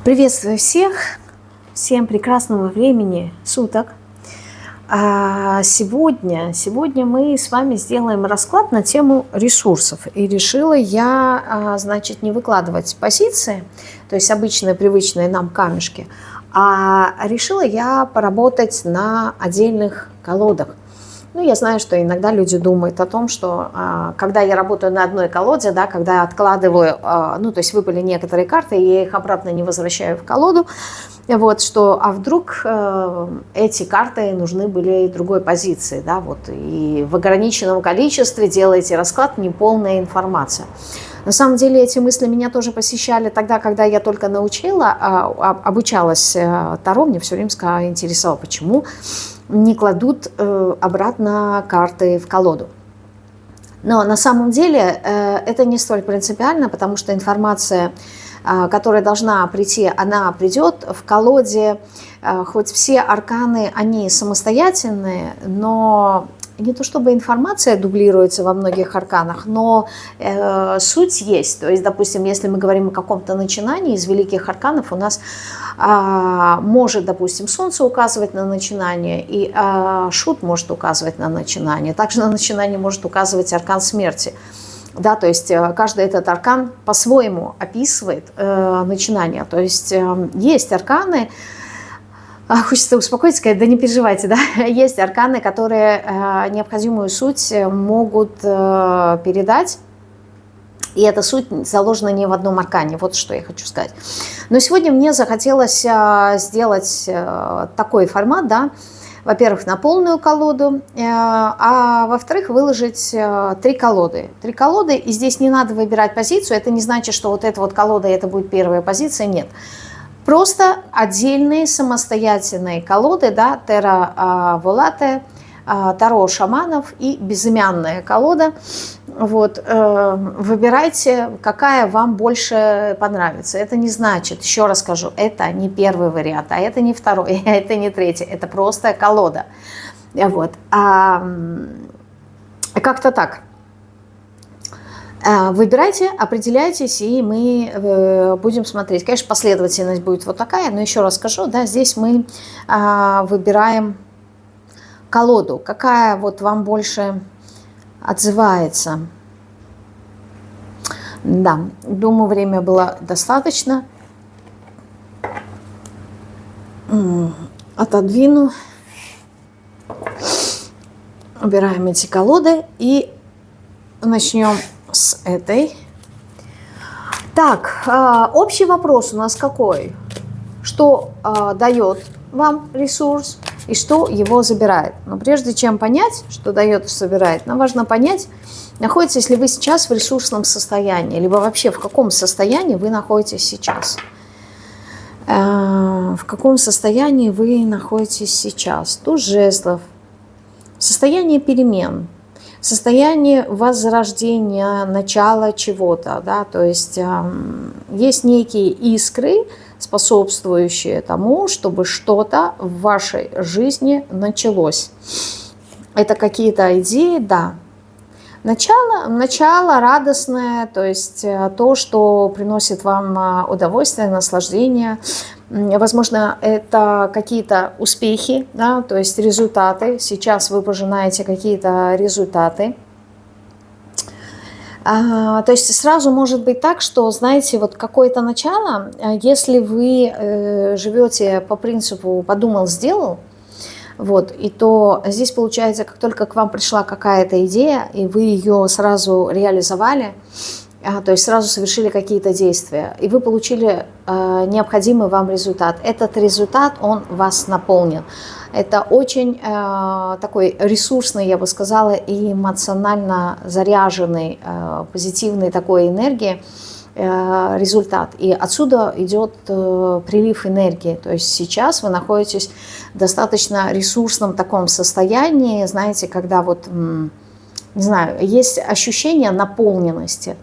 Приветствую всех, всем прекрасного времени суток. Сегодня мы с вами сделаем расклад на тему ресурсов. И решила я, значит, не выкладывать позиции, то есть обычные, привычные нам камешки, а решила я поработать на отдельных колодах. Ну, я знаю, что иногда люди думают о том, что когда я работаю на одной колоде, да, когда я откладываю, то есть выпали некоторые карты, и я их обратно не возвращаю в колоду, вот, что, а вдруг эти карты нужны были и другой позиции, да, вот, и в ограниченном количестве делаете расклад, неполная информация. На самом деле эти мысли меня тоже посещали тогда, когда я только обучалась Таро, мне все время интересовало, почему не кладут обратно карты в колоду. Но на самом деле это не столь принципиально, потому что информация, которая должна прийти, она придет. В колоде хоть все арканы, они самостоятельные, но не то чтобы информация дублируется во многих арканах, но суть есть. То есть, допустим, если мы говорим о каком-то начинании из великих арканов, у нас может, допустим, Солнце указывать на начинание, и Шут может указывать на начинание. Также на начинание может указывать аркан смерти. Да, то есть каждый этот аркан по-своему описывает начинание. То есть есть арканы, хочется успокоить, сказать, да не переживайте, да, есть арканы, которые необходимую суть могут передать, и эта суть заложена не в одном аркане, вот что я хочу сказать. Но сегодня мне захотелось сделать такой формат, да, во-первых, на полную колоду, а во-вторых, выложить три колоды. Три колоды, и здесь не надо выбирать позицию, это не значит, что вот эта вот колода, это будет первая позиция, нет. Просто отдельные самостоятельные колоды, да, Терра Волате, Таро шаманов и безымянная колода. Вот, выбирайте, какая вам больше понравится. Это не значит, еще раз скажу, это не первый вариант, а это не второй, а это не третий, это просто колода. Вот. Как-то так. Выбирайте, определяйтесь, и мы будем смотреть. Конечно, последовательность будет вот такая, но еще раз скажу, да, здесь мы выбираем колоду, какая вот вам больше отзывается. Да, думаю, время было достаточно. Отодвину. Убираем эти колоды и начнем с этой. Так, общий вопрос у нас какой? Что дает вам ресурс и что его забирает? Но прежде чем понять, что дает и забирает, нам важно понять, находитесь ли вы сейчас в ресурсном состоянии, либо вообще в каком состоянии вы находитесь сейчас. В каком состоянии вы находитесь сейчас? Туз жезлов. Состояние перемен. Состояние возрождения, начала чего-то, да, то есть есть некие искры, способствующие тому, чтобы что-то в вашей жизни началось. Это какие-то идеи, да. Начало радостное, то есть то, что приносит вам удовольствие, наслаждение. Возможно, это какие-то успехи, да, то есть результаты. Сейчас вы пожинаете какие-то результаты. То есть сразу может быть так, что, знаете, вот какое-то начало, если вы живете по принципу «подумал, сделал», вот, и то здесь получается, как только к вам пришла какая-то идея, и вы ее сразу реализовали, то есть сразу совершили какие-то действия, и вы получили необходимый вам результат. Этот результат, он вас наполнил. Это очень такой ресурсный, я бы сказала, и эмоционально заряженный, позитивной такой энергией результат. И отсюда идет прилив энергии. То есть сейчас вы находитесь в достаточно ресурсном таком состоянии, знаете, когда вот, не знаю, есть ощущение наполненности.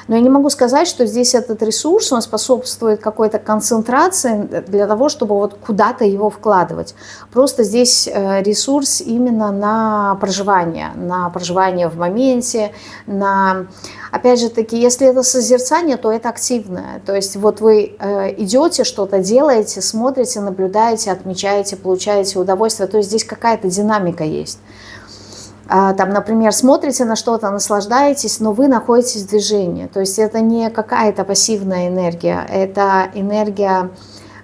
Но я не могу сказать, что здесь этот ресурс, он способствует какой-то концентрации для того, чтобы вот куда-то его вкладывать. Просто здесь ресурс именно на проживание в моменте, на... Опять же таки, если это созерцание, то это активное. То есть вот вы идете, что-то делаете, смотрите, наблюдаете, отмечаете, получаете удовольствие. То есть здесь какая-то динамика есть. Там, например, смотрите на что-то, наслаждаетесь, но вы находитесь в движении. То есть это не какая-то пассивная энергия, это энергия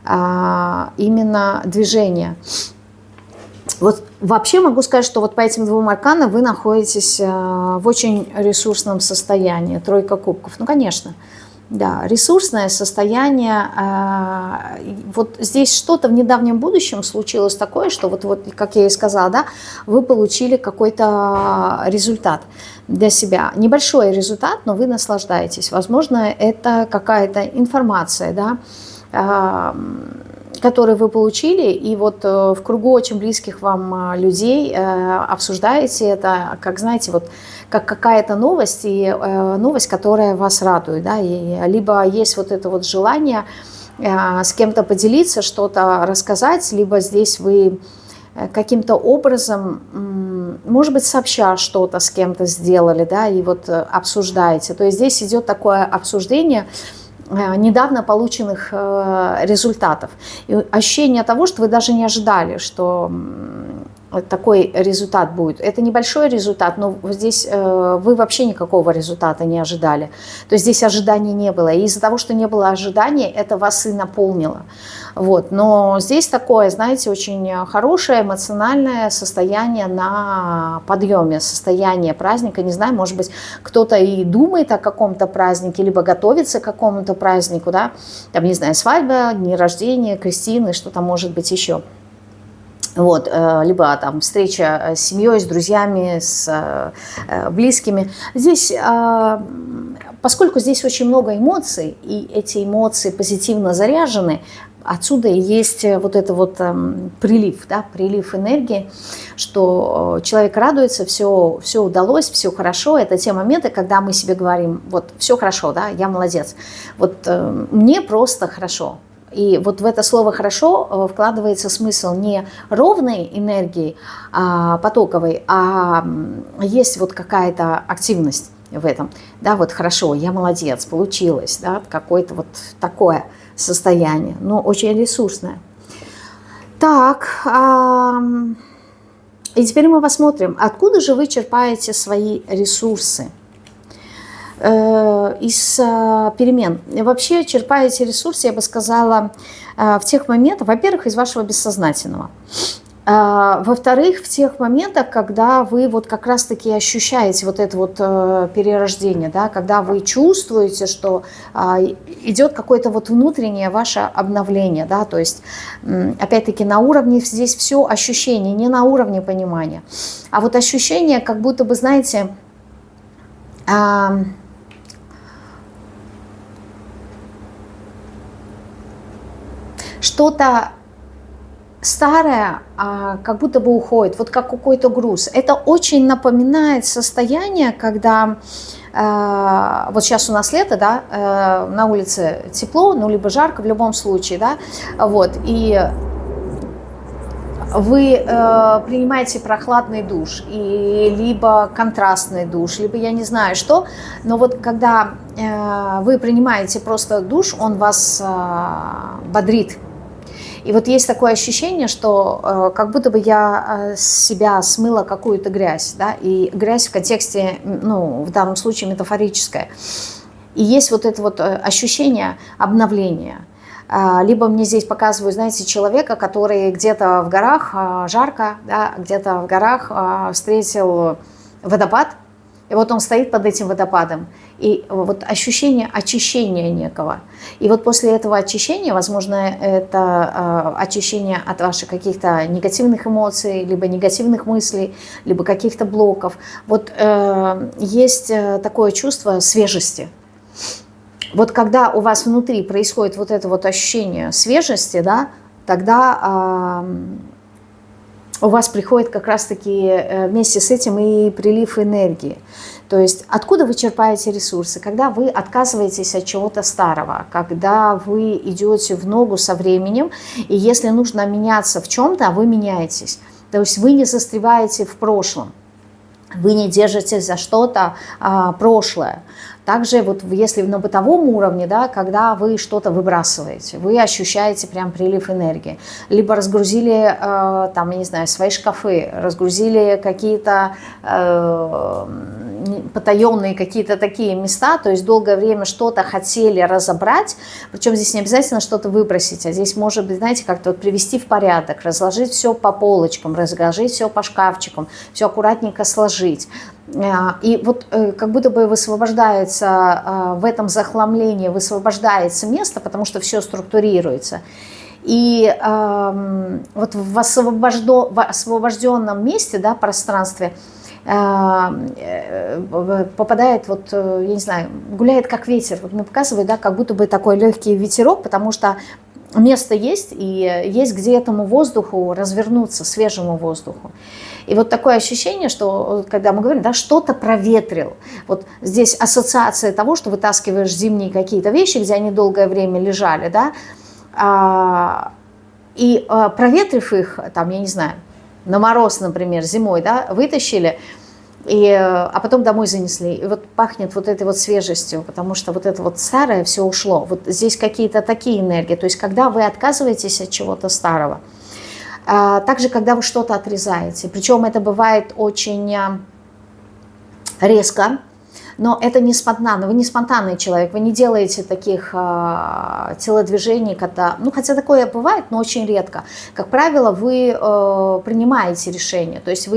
именно движения. Вот вообще могу сказать, что вот по этим двум арканам вы находитесь в очень ресурсном состоянии. Тройка кубков. Ну, конечно. Да, ресурсное состояние, вот здесь что-то в недавнем будущем случилось такое, что вот как я и сказала, да, вы получили какой-то результат для себя. Небольшой результат, но вы наслаждаетесь. Возможно, это какая-то информация, да, которые вы получили, и вот в кругу очень близких вам людей обсуждаете это, как, знаете, вот как какая-то новость, и новость, которая вас радует, да, и либо есть вот это вот желание с кем-то поделиться, что-то рассказать, либо здесь вы каким-то образом, может быть, сообща что-то с кем-то сделали, да, и вот обсуждаете. То есть здесь идет такое обсуждение недавно полученных результатов. И ощущение того, что вы даже не ожидали, что такой результат будет. Это небольшой результат, но здесь вы вообще никакого результата не ожидали. То есть здесь ожиданий не было. И из-за того, что не было ожиданий, это вас и наполнило. Вот. Но здесь такое, знаете, очень хорошее эмоциональное состояние на подъеме, состояние праздника. Не знаю, может быть, кто-то и думает о каком-то празднике, либо готовится к какому-то празднику, да, там, не знаю, свадьба, дни рождения, крестины, что-то может быть еще. Вот, либо там встреча с семьей, с друзьями, с близкими. Здесь, поскольку здесь очень много эмоций, и эти эмоции позитивно заряжены, отсюда и есть вот это вот прилив, да, прилив энергии, что человек радуется, все удалось, все хорошо. Это те моменты, когда мы себе говорим, вот все хорошо, да, я молодец, вот мне просто хорошо. И вот в это слово «хорошо» вкладывается смысл не ровной энергии потоковой, а есть вот какая-то активность в этом. Да, вот хорошо, я молодец, получилось, да, какое-то вот такое состояние, но очень ресурсное. Так, и теперь мы посмотрим, откуда же вы черпаете свои ресурсы. Из перемен. Вообще черпаете ресурсы, я бы сказала, в тех моментах, во-первых, из вашего бессознательного. Во-вторых, в тех моментах, когда вы вот как раз-таки ощущаете вот это вот перерождение, да, когда вы чувствуете, что идет какое-то вот внутреннее ваше обновление, да, то есть, опять-таки, на уровне здесь все ощущение, не на уровне понимания, а вот ощущение, как будто бы, знаете, что-то старое как будто бы уходит, вот как какой-то груз. Это очень напоминает состояние, когда вот сейчас у нас лето, да, на улице тепло, ну либо жарко в любом случае, да, вот, и вы принимаете прохладный душ, и либо контрастный душ, либо я не знаю что, но вот когда вы принимаете просто душ, он вас бодрит. И вот есть такое ощущение, что как будто бы я с себя смыла какую-то грязь, да, и грязь в контексте, ну, в данном случае метафорическая. И есть вот это вот ощущение обновления. Либо мне здесь показывают, знаете, человека, который где-то в горах, жарко, да, где-то в горах встретил водопад, и вот он стоит под этим водопадом, и вот ощущение очищения некого. И вот после этого очищения, возможно, это очищение от ваших каких-то негативных эмоций, либо негативных мыслей, либо каких-то блоков. Вот есть такое чувство свежести. Вот когда у вас внутри происходит вот это вот ощущение свежести, да, тогда у вас приходит как раз-таки вместе с этим и прилив энергии. То есть откуда вы черпаете ресурсы? Когда вы отказываетесь от чего-то старого, когда вы идете в ногу со временем, и если нужно меняться в чем-то, вы меняетесь. То есть вы не застреваете в прошлом, вы не держитесь за что-то прошлое. Также вот если на бытовом уровне, да, когда вы что-то выбрасываете, вы ощущаете прям прилив энергии. Либо разгрузили, там, я не знаю, свои шкафы, разгрузили какие-то потаенные какие-то такие места, то есть долгое время что-то хотели разобрать, причем здесь не обязательно что-то выбросить, а здесь может быть, знаете, как-то вот привести в порядок, разложить все по полочкам, разложить все по шкафчикам, все аккуратненько сложить. И вот как будто бы высвобождается в этом захламлении, высвобождается место, потому что все структурируется. И вот в освобожденном месте, да, пространстве попадает, вот, я не знаю, гуляет как ветер. Вот мне показывает, да, как будто бы такой легкий ветерок, потому что место есть, и есть где этому воздуху развернуться, свежему воздуху. И вот такое ощущение, что когда мы говорим, да, что-то проветрил. Вот здесь ассоциация того, что вытаскиваешь зимние какие-то вещи, где они долгое время лежали, да, и проветрив их, там, я не знаю, на мороз, например, зимой, да, вытащили, а потом домой занесли. И вот пахнет вот этой вот свежестью, потому что вот это вот старое все ушло. Вот здесь какие-то такие энергии. То есть когда вы отказываетесь от чего-то старого, также когда вы что-то отрезаете, причем это бывает очень резко, но это не спонтанно, вы не спонтанный человек, вы не делаете таких телодвижений, когда, ну, хотя такое бывает, но очень редко. Как правило, вы принимаете решение, то есть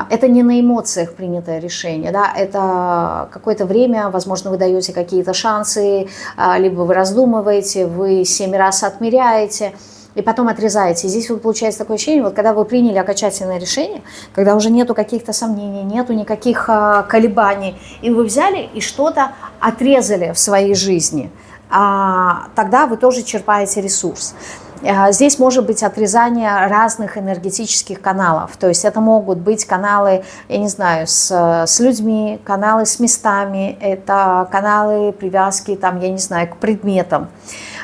это не на эмоциях принятое решение, да, это какое-то время, возможно, вы даете какие-то шансы, либо вы раздумываете, вы 7 раз отмеряете, и потом отрезаете. И здесь вот получается такое ощущение, вот когда вы приняли окончательное решение, когда уже нету каких-то сомнений, нету никаких колебаний, и вы взяли и что-то отрезали в своей жизни, тогда вы тоже черпаете ресурс. Здесь может быть отрезание разных энергетических каналов, то есть это могут быть каналы, я не знаю, с людьми, каналы с местами, это каналы привязки, там, я не знаю, к предметам,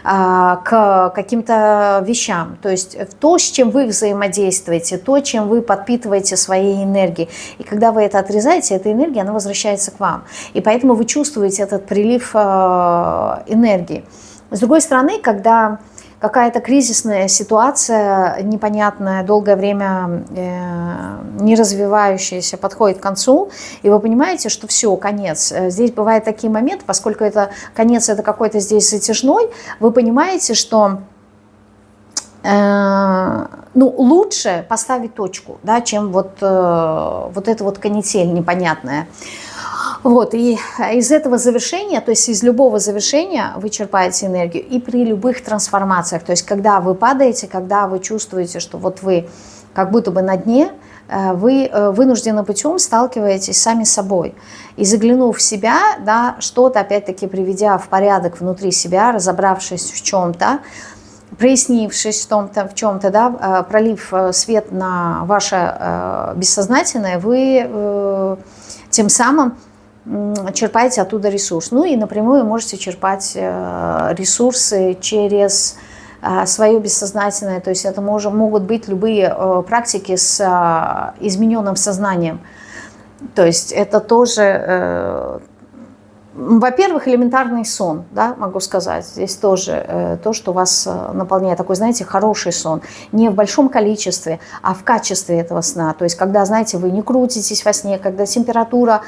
к каким-то вещам, то есть то, с чем вы взаимодействуете, то, чем вы подпитываете своей энергией. И когда вы это отрезаете, эта энергия, она возвращается к вам. И поэтому вы чувствуете этот прилив энергии. С другой стороны, когда какая-то кризисная ситуация, непонятная, долгое время не развивающаяся, подходит к концу, и вы понимаете, что все, конец. Здесь бывают такие моменты, поскольку это конец, это какой-то здесь затяжной, вы понимаете, что лучше поставить точку, да, чем вот эта вот канитель непонятная. Вот, и из этого завершения, то есть из любого завершения вы черпаете энергию, и при любых трансформациях, то есть когда вы падаете, когда вы чувствуете, что вот вы как будто бы на дне, вы вынужденным путем сталкиваетесь сами с собой. И заглянув в себя, да, что-то опять-таки приведя в порядок внутри себя, разобравшись в чем-то, прояснившись в чем-то, да, пролив свет на ваше бессознательное, вы тем самым черпаете оттуда ресурс. Ну и напрямую можете черпать ресурсы через свое бессознательное. То есть это могут быть любые практики с измененным сознанием. То есть это тоже, во-первых, элементарный сон, да, могу сказать. Здесь тоже то, что вас наполняет, такой, знаете, хороший сон. Не в большом количестве, а в качестве этого сна. То есть когда, знаете, вы не крутитесь во сне, когда температура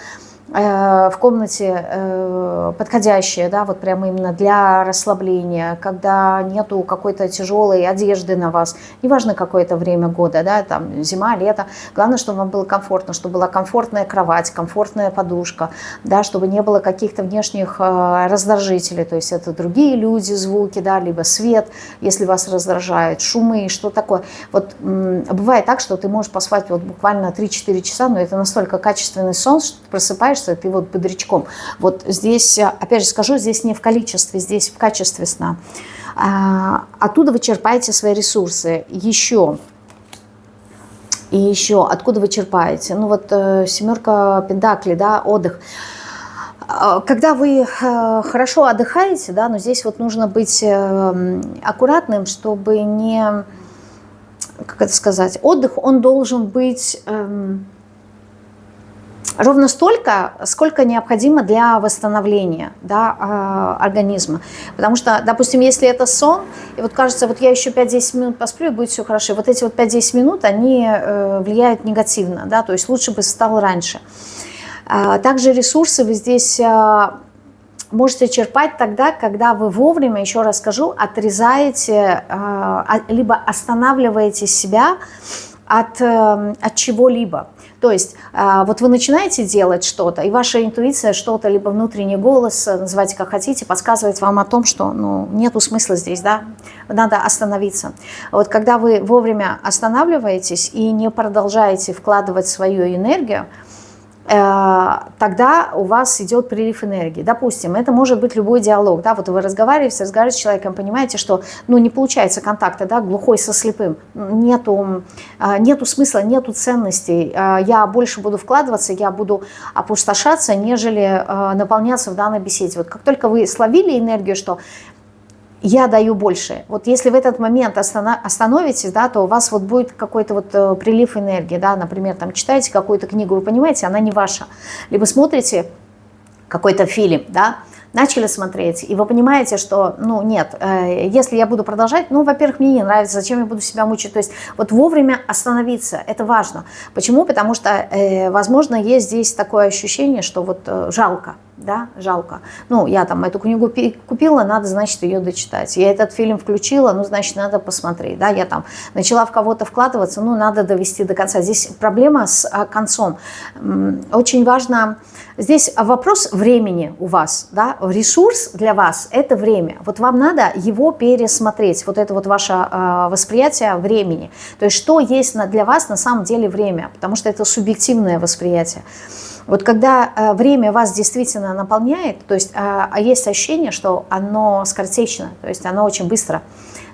в комнате подходящая, да, вот прямо именно для расслабления, когда нету какой-то тяжелой одежды на вас, неважно какое-то время года, да, там зима, лето, главное, чтобы вам было комфортно, чтобы была комфортная кровать, комфортная подушка, да, чтобы не было каких-то внешних раздражителей, то есть это другие люди, звуки, да, либо свет, если вас раздражает, шумы, что такое. Вот бывает так, что ты можешь поспать вот буквально 3-4 часа, но это настолько качественный сон, что ты просыпаешься, ты вот бодрячком. Вот здесь, опять же скажу, здесь не в количестве, здесь в качестве сна. Оттуда вы черпаете свои ресурсы. Еще И еще, откуда вы черпаете? Ну вот семерка пентаклей, да, отдых. Когда вы хорошо отдыхаете, да, но здесь вот нужно быть аккуратным, чтобы не, как это сказать, отдых, он должен быть ровно столько, сколько необходимо для восстановления, да, организма. Потому что, допустим, если это сон, и вот кажется, вот я еще 5-10 минут посплю, и будет все хорошо. И вот эти вот 5-10 минут, они влияют негативно, да, то есть лучше бы встал раньше. Также ресурсы вы здесь можете черпать тогда, когда вы вовремя, еще раз скажу, отрезаете, либо останавливаете себя от чего-либо. То есть вот вы начинаете делать что-то, и ваша интуиция что-то, либо внутренний голос, называйте как хотите, подсказывает вам о том, что ну, нету смысла здесь, да, надо остановиться. Вот когда вы вовремя останавливаетесь и не продолжаете вкладывать свою энергию, тогда у вас идет прилив энергии. Допустим, это может быть любой диалог. Да? Вот вы разговариваете с человеком, понимаете, что ну, не получается контакта, да, глухой со слепым. Нету смысла, нету ценностей. Я больше буду вкладываться, я буду опустошаться, нежели наполняться в данной беседе. Вот как только вы словили энергию, что я даю больше. Вот если в этот момент остановитесь, да, то у вас вот будет какой-то вот прилив энергии, да, например, там читаете какую-то книгу, вы понимаете, она не ваша. Либо смотрите какой-то фильм, да, начали смотреть, и вы понимаете, что, ну, нет, если я буду продолжать, ну, во-первых, мне не нравится, зачем я буду себя мучить, то есть вот вовремя остановиться, это важно. Почему? Потому что, возможно, есть здесь такое ощущение, что вот жалко, да, жалко. Ну, я там эту книгу купила, надо, значит, ее дочитать. Я этот фильм включила, ну, значит, надо посмотреть, да, я там начала в кого-то вкладываться, ну, надо довести до конца. Здесь проблема с концом. Очень важно, здесь вопрос времени у вас, да, ресурс для вас – это время. Вот вам надо его пересмотреть, вот это вот ваше восприятие времени. То есть что есть для вас на самом деле время, потому что это субъективное восприятие. Вот когда время вас действительно наполняет, то есть есть ощущение, что оно скоротечно, то есть оно очень быстро.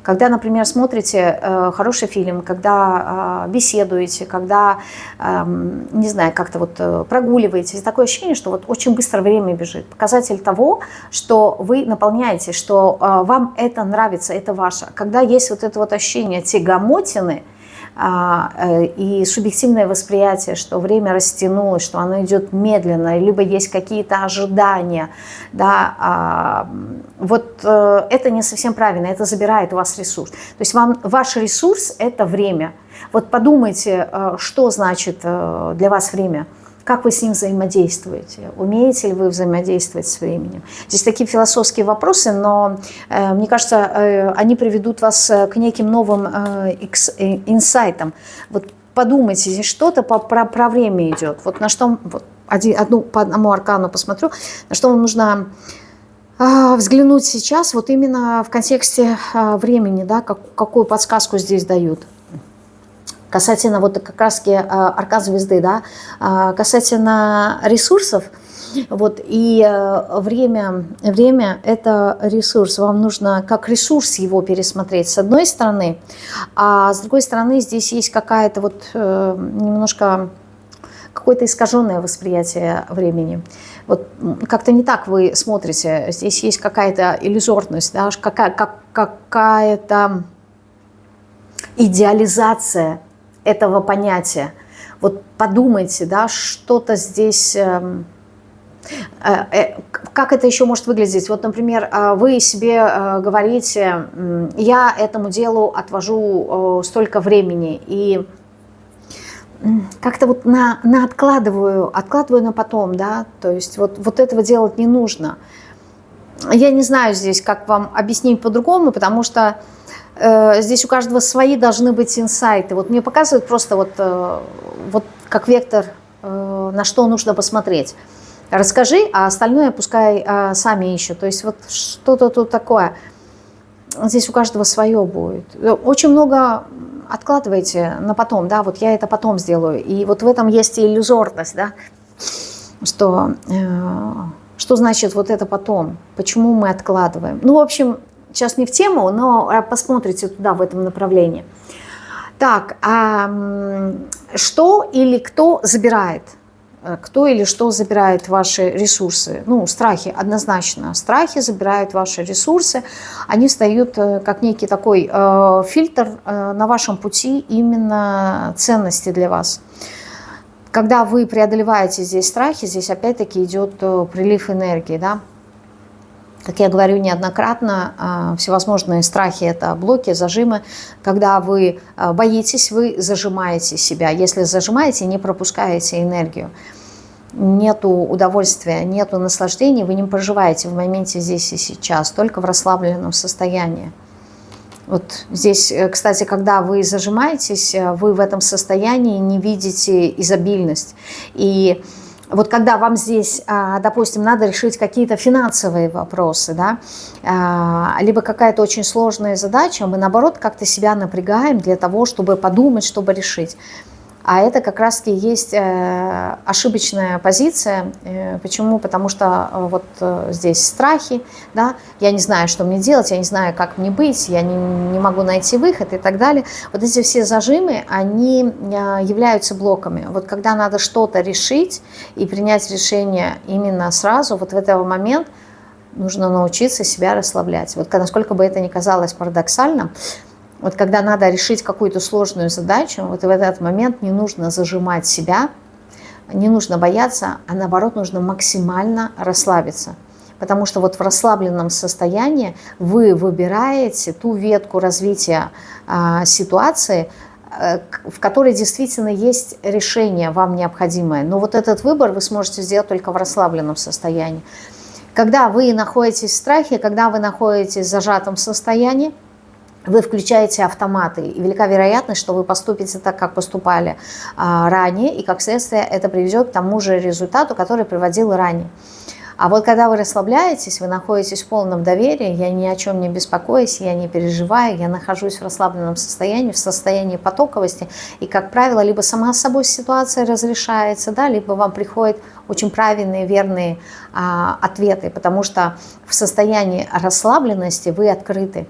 Когда, например, смотрите хороший фильм, когда беседуете, когда, не знаю, как-то вот прогуливаетесь, такое ощущение, что вот очень быстро время бежит. Показатель того, что вы наполняете, что вам это нравится, это ваше. Когда есть вот это вот ощущение тягомотины, и субъективное восприятие, что время растянулось, что оно идет медленно, либо есть какие-то ожидания, да, вот это не совсем правильно, это забирает у вас ресурс. То есть ваш ресурс – это время. Вот подумайте, что значит для вас время. Как вы с ним взаимодействуете? Умеете ли вы взаимодействовать с временем? Здесь такие философские вопросы, но мне кажется, они приведут вас к неким новым инсайтам. Вот подумайте, здесь что-то про время идет. Вот на что, вот по одному аркану посмотрю, на что вам нужно взглянуть сейчас, вот именно в контексте времени, да, какую подсказку здесь дают. Касательно вот как раз аркан звезды, да, касательно ресурсов, вот, и время – это ресурс, вам нужно как ресурс его пересмотреть с одной стороны, а с другой стороны здесь есть какая-то вот немножко какое-то искаженное восприятие времени. Вот как-то не так вы смотрите, здесь есть какая-то иллюзорность, да, какая-то идеализация этого понятия. Вот подумайте, да, что-то здесь, как это еще может выглядеть? Вот, например, вы себе говорите, я этому делу отвожу столько времени, и как-то вот откладываю на потом, да, то есть вот этого делать не нужно. Я не знаю здесь, как вам объяснить по-другому, потому что здесь у каждого свои должны быть инсайты. Вот мне показывают просто вот как вектор, на что нужно посмотреть. Расскажи, а остальное пускай сами ищут. То есть вот что-то тут такое. Здесь у каждого свое будет. Очень много откладывайте на потом, да, вот я это потом сделаю. И вот в этом есть и иллюзорность, да, что значит вот это потом, почему мы откладываем. Ну, в общем, сейчас не в тему, но посмотрите туда, в этом направлении. Так, что или кто забирает? Кто или что забирает ваши ресурсы? Ну, страхи, однозначно. Страхи забирают ваши ресурсы. Они встают как некий такой фильтр на вашем пути именно ценности для вас. Когда вы преодолеваете здесь страхи, здесь опять-таки идет прилив энергии, да? Как я говорю неоднократно, всевозможные страхи – это блоки, зажимы. Когда вы боитесь, вы зажимаете себя. Если зажимаете, не пропускаете энергию. Нету удовольствия, нету наслаждения, вы не проживаете в моменте здесь и сейчас, только в расслабленном состоянии. Вот здесь, кстати, когда вы зажимаетесь, вы в этом состоянии не видите изобильность. И вот когда вам здесь, допустим, надо решить какие-то финансовые вопросы, да, либо какая-то очень сложная задача, мы, наоборот, как-то себя напрягаем для того, чтобы подумать, чтобы решить. А это как раз-таки есть ошибочная позиция. Почему? Потому что вот здесь страхи, да, я не знаю, что мне делать, я не знаю, как мне быть, я не могу найти выход и так далее. Вот эти все зажимы, они являются блоками. Вот когда надо что-то решить и принять решение именно сразу, вот в этот момент нужно научиться себя расслаблять. Вот насколько бы это ни казалось парадоксально, вот когда надо решить какую-то сложную задачу, вот в этот момент не нужно зажимать себя, не нужно бояться, а наоборот нужно максимально расслабиться. Потому что вот в расслабленном состоянии вы выбираете ту ветку развития ситуации, в которой действительно есть решение вам необходимое. Но вот этот выбор вы сможете сделать только в расслабленном состоянии. Когда вы находитесь в страхе, когда вы находитесь в зажатом состоянии, вы включаете автоматы, и велика вероятность, что вы поступите так, как поступали ранее, и как следствие это приведет к тому же результату, который приводил ранее. А вот когда вы расслабляетесь, вы находитесь в полном доверии, я ни о чем не беспокоюсь, я не переживаю, я нахожусь в расслабленном состоянии, в состоянии потоковости, и, как правило, либо сама собой ситуация разрешается, да, либо вам приходят очень правильные, верные ответы, потому что в состоянии расслабленности вы открыты.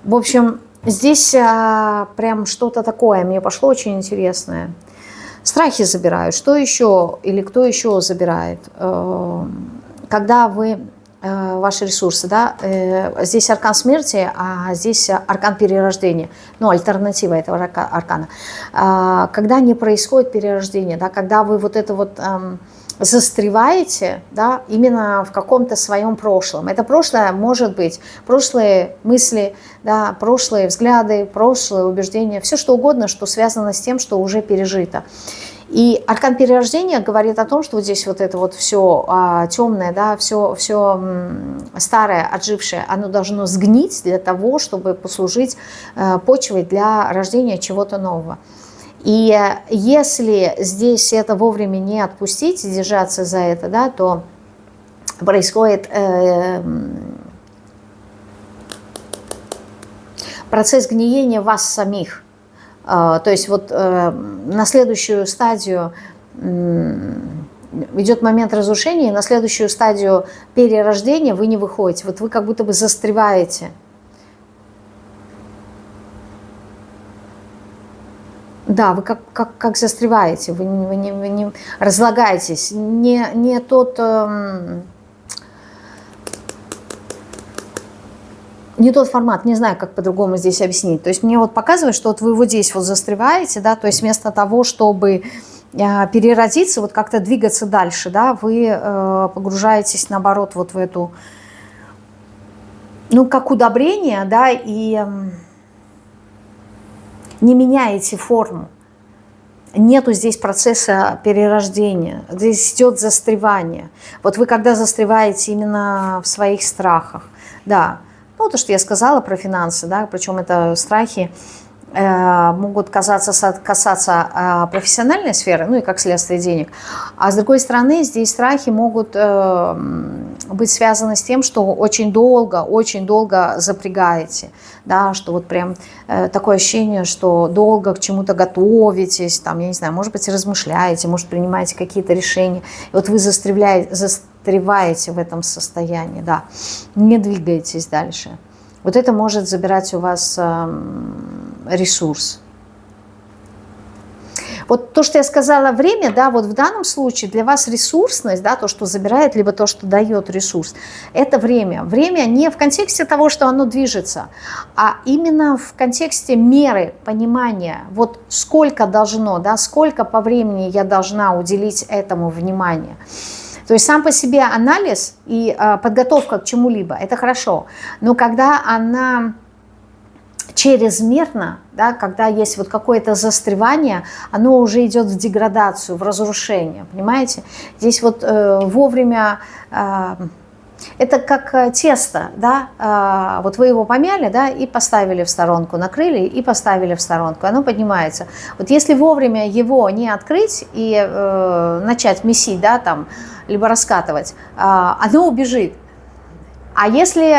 В общем, здесь прям что-то такое мне пошло очень интересное. Страхи забирают. Что еще или кто еще забирает? Когда вы ваши ресурсы, да, здесь аркан смерти, а здесь аркан перерождения, ну, альтернатива этого аркана. Когда не происходит перерождение, да, когда вы вот это вот застреваете, да, именно в каком-то своем прошлом. Это прошлое может быть прошлые мысли, да, прошлые взгляды, прошлые убеждения, все что угодно, что связано с тем, что уже пережито. И аркан перерождения говорит о том, что вот здесь вот это вот все темное, да, все старое, отжившее, оно должно сгнить для того, чтобы послужить почвой для рождения чего-то нового. И если здесь это вовремя не отпустить и держаться за это, да, то происходит процесс гниения вас самих. То есть вот на следующую стадию идет момент разрушения, и на следующую стадию перерождения вы не выходите. Вот вы как будто бы застреваете. Да, вы как застреваете, вы не разлагаетесь, не тот формат, не знаю, как по-другому здесь объяснить. То есть мне вот показывает, что вот вы вот здесь вот застреваете, да, то есть вместо того, чтобы переродиться, вот как-то двигаться дальше, да, вы погружаетесь, наоборот, вот в эту, ну, как удобрение, да, и не меняете форму. Нету здесь процесса перерождения. Здесь идет застревание. Вот вы когда застреваете именно в своих страхах, да, ну, то, что я сказала про финансы, да, причем это страхи могут касаться профессиональной сферы, ну и как следствие денег. А с другой стороны, здесь страхи могут быть связаны с тем, что очень долго запрягаете, да, что вот прям такое ощущение, что долго к чему-то готовитесь, там, я не знаю, может быть, размышляете, может, принимаете какие-то решения, и вот вы застреваете в этом состоянии, да, не двигаетесь дальше. Вот это может забирать у вас ресурс. Вот то, что я сказала, время, да, вот в данном случае для вас ресурсность, да, то, что забирает, либо то, что дает ресурс, это время. Время не в контексте того, что оно движется, а именно в контексте меры, понимания, вот сколько должно, да, сколько по времени я должна уделить этому внимания. То есть сам по себе анализ и подготовка к чему-либо, это хорошо, но когда она чрезмерно, да, когда есть вот какое-то застревание, оно уже идет в деградацию, в разрушение, понимаете? Здесь вот вовремя, это как тесто, да, вот вы его помяли, да, и поставили в сторонку, накрыли и поставили в сторонку, оно поднимается. Вот если вовремя его не открыть и начать месить, да, там, либо раскатывать, оно убежит. А если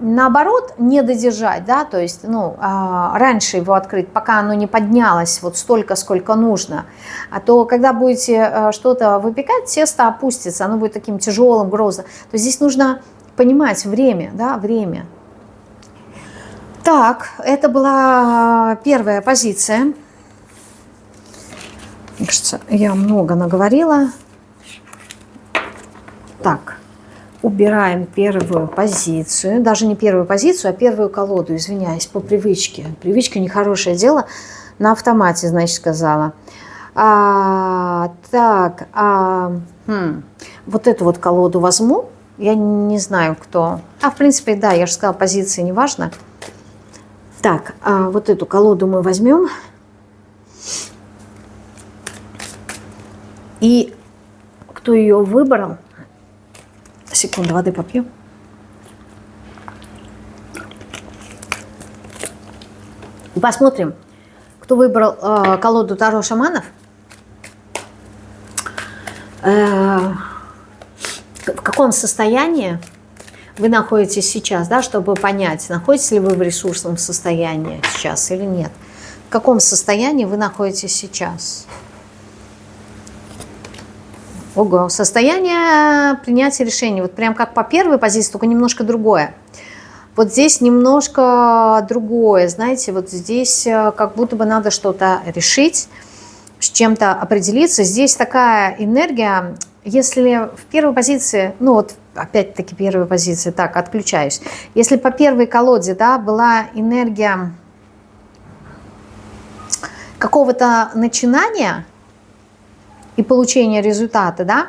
наоборот не додержать, да, то есть раньше его открыть, пока оно не поднялось вот столько, сколько нужно, то когда будете что-то выпекать, тесто опустится, оно будет таким тяжелым, грозным. То есть здесь нужно понимать время, да, время. Так, это была первая позиция. Мне кажется, я много наговорила. Так. Убираем первую позицию, даже не первую позицию, а первую колоду, извиняюсь, по привычке. Привычка нехорошее дело, на автомате, значит, сказала. Вот эту вот колоду возьму, я не знаю, кто. В принципе, да, я же сказала, позиции не важно. Так, вот эту колоду мы возьмем. И кто ее выбрал? Секунду, воды попью. Посмотрим, кто выбрал колоду Таро шаманов. В каком состоянии вы находитесь сейчас, да, чтобы понять, находитесь ли вы в ресурсном состоянии сейчас или нет. В каком состоянии вы находитесь сейчас. Ого, состояние принятия решений. Вот прям как по первой позиции, только немножко другое. Вот здесь немножко другое, знаете, вот здесь как будто бы надо что-то решить, с чем-то определиться. Здесь такая энергия, если в первой позиции, вот опять-таки первая позиция, так, отключаюсь. Если по первой колоде, да, была энергия какого-то начинания и получения результата, да,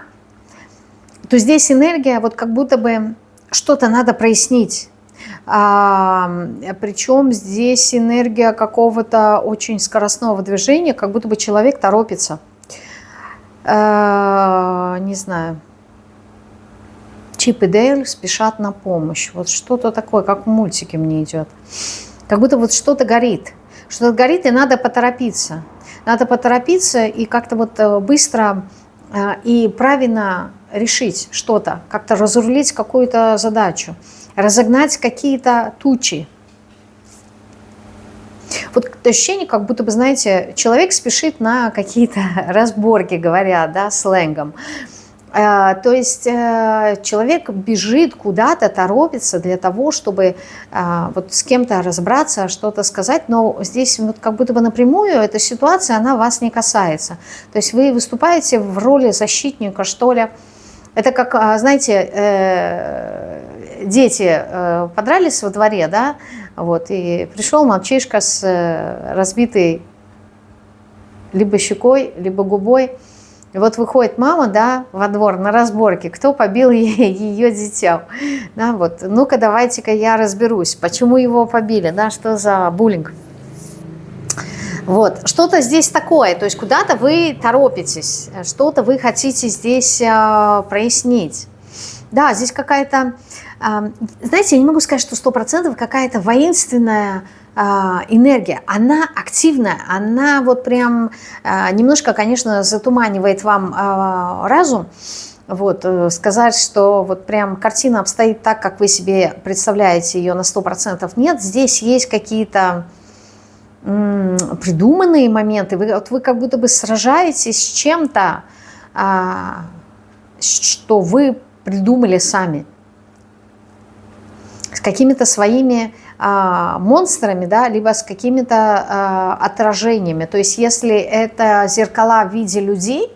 то здесь энергия, вот как будто бы что-то надо прояснить. Причем здесь энергия какого-то очень скоростного движения, как будто бы человек торопится. Не знаю. Чип и Дейл спешат на помощь. Вот что-то такое, как в мультике мне идет. Как будто вот что-то горит. Что-то горит, и надо поторопиться. Надо поторопиться и как-то вот быстро и правильно решить что-то, как-то разрулить какую-то задачу, разогнать какие-то тучи. Вот ощущение, как будто бы, знаете, человек спешит на какие-то разборки, говоря, да, сленгом. То есть человек бежит куда-то, торопится для того, чтобы вот с кем-то разобраться, что-то сказать, но здесь вот как будто бы напрямую эта ситуация, она вас не касается. То есть вы выступаете в роли защитника, что ли. Это как, знаете, дети подрались во дворе, да, вот, и пришел мальчишка с разбитой либо щекой, либо губой. И вот выходит мама, да, во двор на разборке, кто побил ее дитя. Да, вот, ну-ка, давайте-ка я разберусь, почему его побили, да, что за буллинг. Вот, что-то здесь такое, то есть куда-то вы торопитесь, что-то вы хотите здесь прояснить. Да, здесь какая-то, знаете, я не могу сказать, что 100% какая-то воинственная энергия, она активная, она вот прям немножко, конечно, затуманивает вам разум. Вот, сказать, что вот прям картина обстоит так, как вы себе представляете ее на 100%, нет. Здесь есть какие-то придуманные моменты. Вы как будто бы сражаетесь с чем-то, что вы придумали сами. с какими-то своими монстрами, да, либо с какими-то отражениями. То есть если это зеркала в виде людей,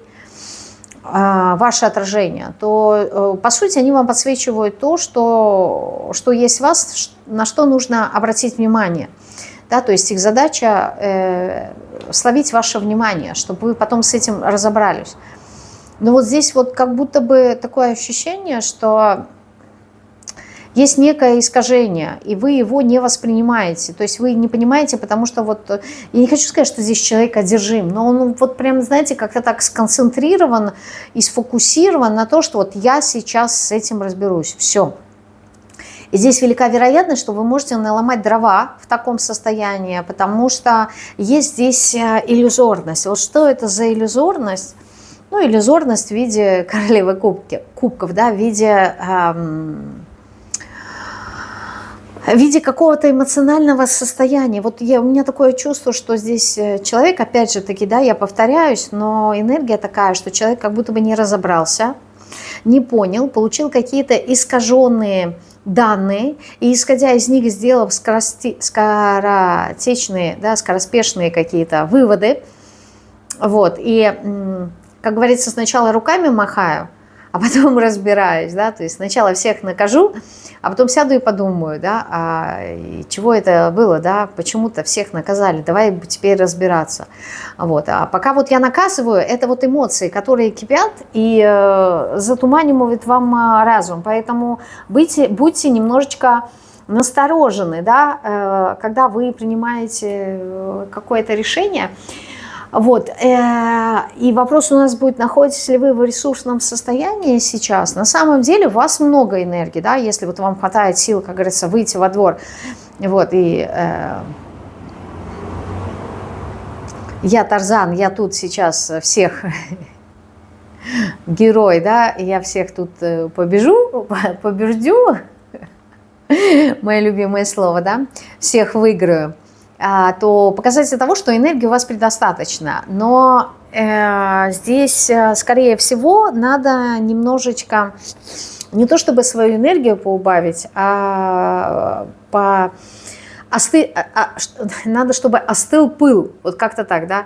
ваше отражение, то по сути они вам подсвечивают то, что есть в вас, на что нужно обратить внимание. Да, то есть их задача словить ваше внимание, чтобы вы потом с этим разобрались. Но вот здесь вот как будто бы такое ощущение, что есть некое искажение, и вы его не воспринимаете. То есть вы не понимаете, потому что вот, я не хочу сказать, что здесь человек одержим, но он вот прям, знаете, как-то так сконцентрирован и сфокусирован на то, что вот я сейчас с этим разберусь. Все. И здесь велика вероятность, что вы можете наломать дрова в таком состоянии, потому что есть здесь иллюзорность. Вот что это за иллюзорность? Ну, иллюзорность в виде королевы кубков, да, в виде какого-то эмоционального состояния. Вот у меня такое чувство, что здесь человек, опять же таки, да, я повторяюсь, но энергия такая, что человек как будто бы не разобрался, не понял, получил какие-то искаженные данные, и исходя из них сделал скоротечные, да, скороспешные какие-то выводы. Вот, и, как говорится, сначала руками махаю, а потом разбираюсь, да, то есть сначала всех накажу, а потом сяду и подумаю, да, чего это было, да, почему-то всех наказали, давай теперь разбираться. Вот. А пока вот я наказываю, это вот эмоции, которые кипят и затуманивают вам разум, поэтому будьте немножечко насторожены, да, когда вы принимаете какое-то решение. Вот. И вопрос у нас будет, находитесь ли вы в ресурсном состоянии сейчас. На самом деле у вас много энергии, да, если вот вам хватает сил, как говорится, выйти во двор. Вот, и я Тарзан, я тут сейчас всех герой, да, я всех тут побеждю, мое любимое слово, да, всех выиграю. То показатель того, что энергии у вас предостаточно. Но здесь, скорее всего, надо немножечко, не то чтобы свою энергию поубавить, а надо, чтобы остыл пыл, вот как-то так, да,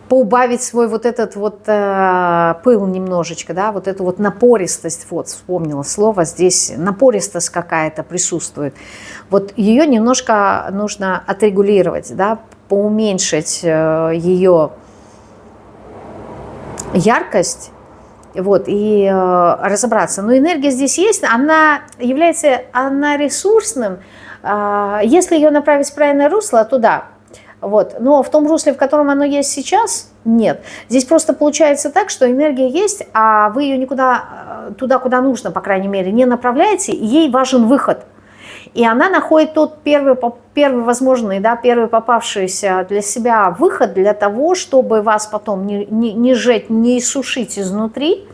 поубавить свой вот этот вот пыл немножечко, да, вот эту вот напористость, вот вспомнила слово, здесь напористость какая-то присутствует. Вот ее немножко нужно отрегулировать, да, поуменьшить ее яркость, вот, и разобраться. Но энергия здесь есть, она ресурсным, если ее направить в правильное русло, то да. Вот. Но в том русле, в котором оно есть сейчас, нет. Здесь просто получается так, что энергия есть, а вы ее никуда, туда, куда нужно, по крайней мере, не направляете, и ей важен выход. И она находит тот первый возможный, да, первый попавшийся для себя выход для того, чтобы вас потом не сжечь, не иссушить изнутри,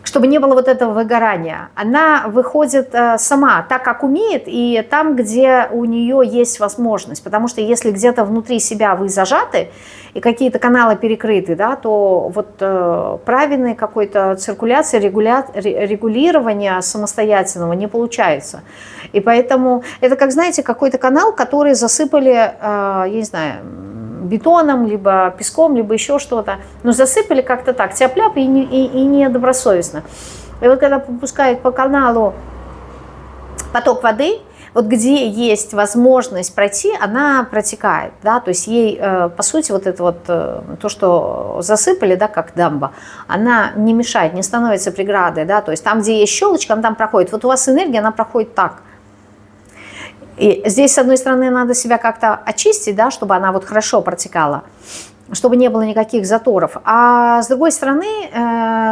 чтобы не было вот этого выгорания. Она выходит сама так, как умеет, и там, где у нее есть возможность. Потому что если где-то внутри себя вы зажаты, и какие-то каналы перекрыты, да, то вот правильной какой-то циркуляции, регулирования самостоятельного не получается. И поэтому это, как, знаете, какой-то канал, который засыпали, я не знаю, бетоном, либо песком, либо еще что-то. Но засыпали как-то так, тяп-ляп, и недобросовестно. И вот когда попускают по каналу поток воды, вот где есть возможность пройти, она протекает, да, то есть ей, по сути, вот это вот, то, что засыпали, да, как дамба, она не мешает, не становится преградой, да, то есть там, где есть щелочка, она там проходит. Вот у вас энергия, она проходит так. И здесь, с одной стороны, надо себя как-то очистить, да, чтобы она вот хорошо протекала, чтобы не было никаких заторов. А с другой стороны,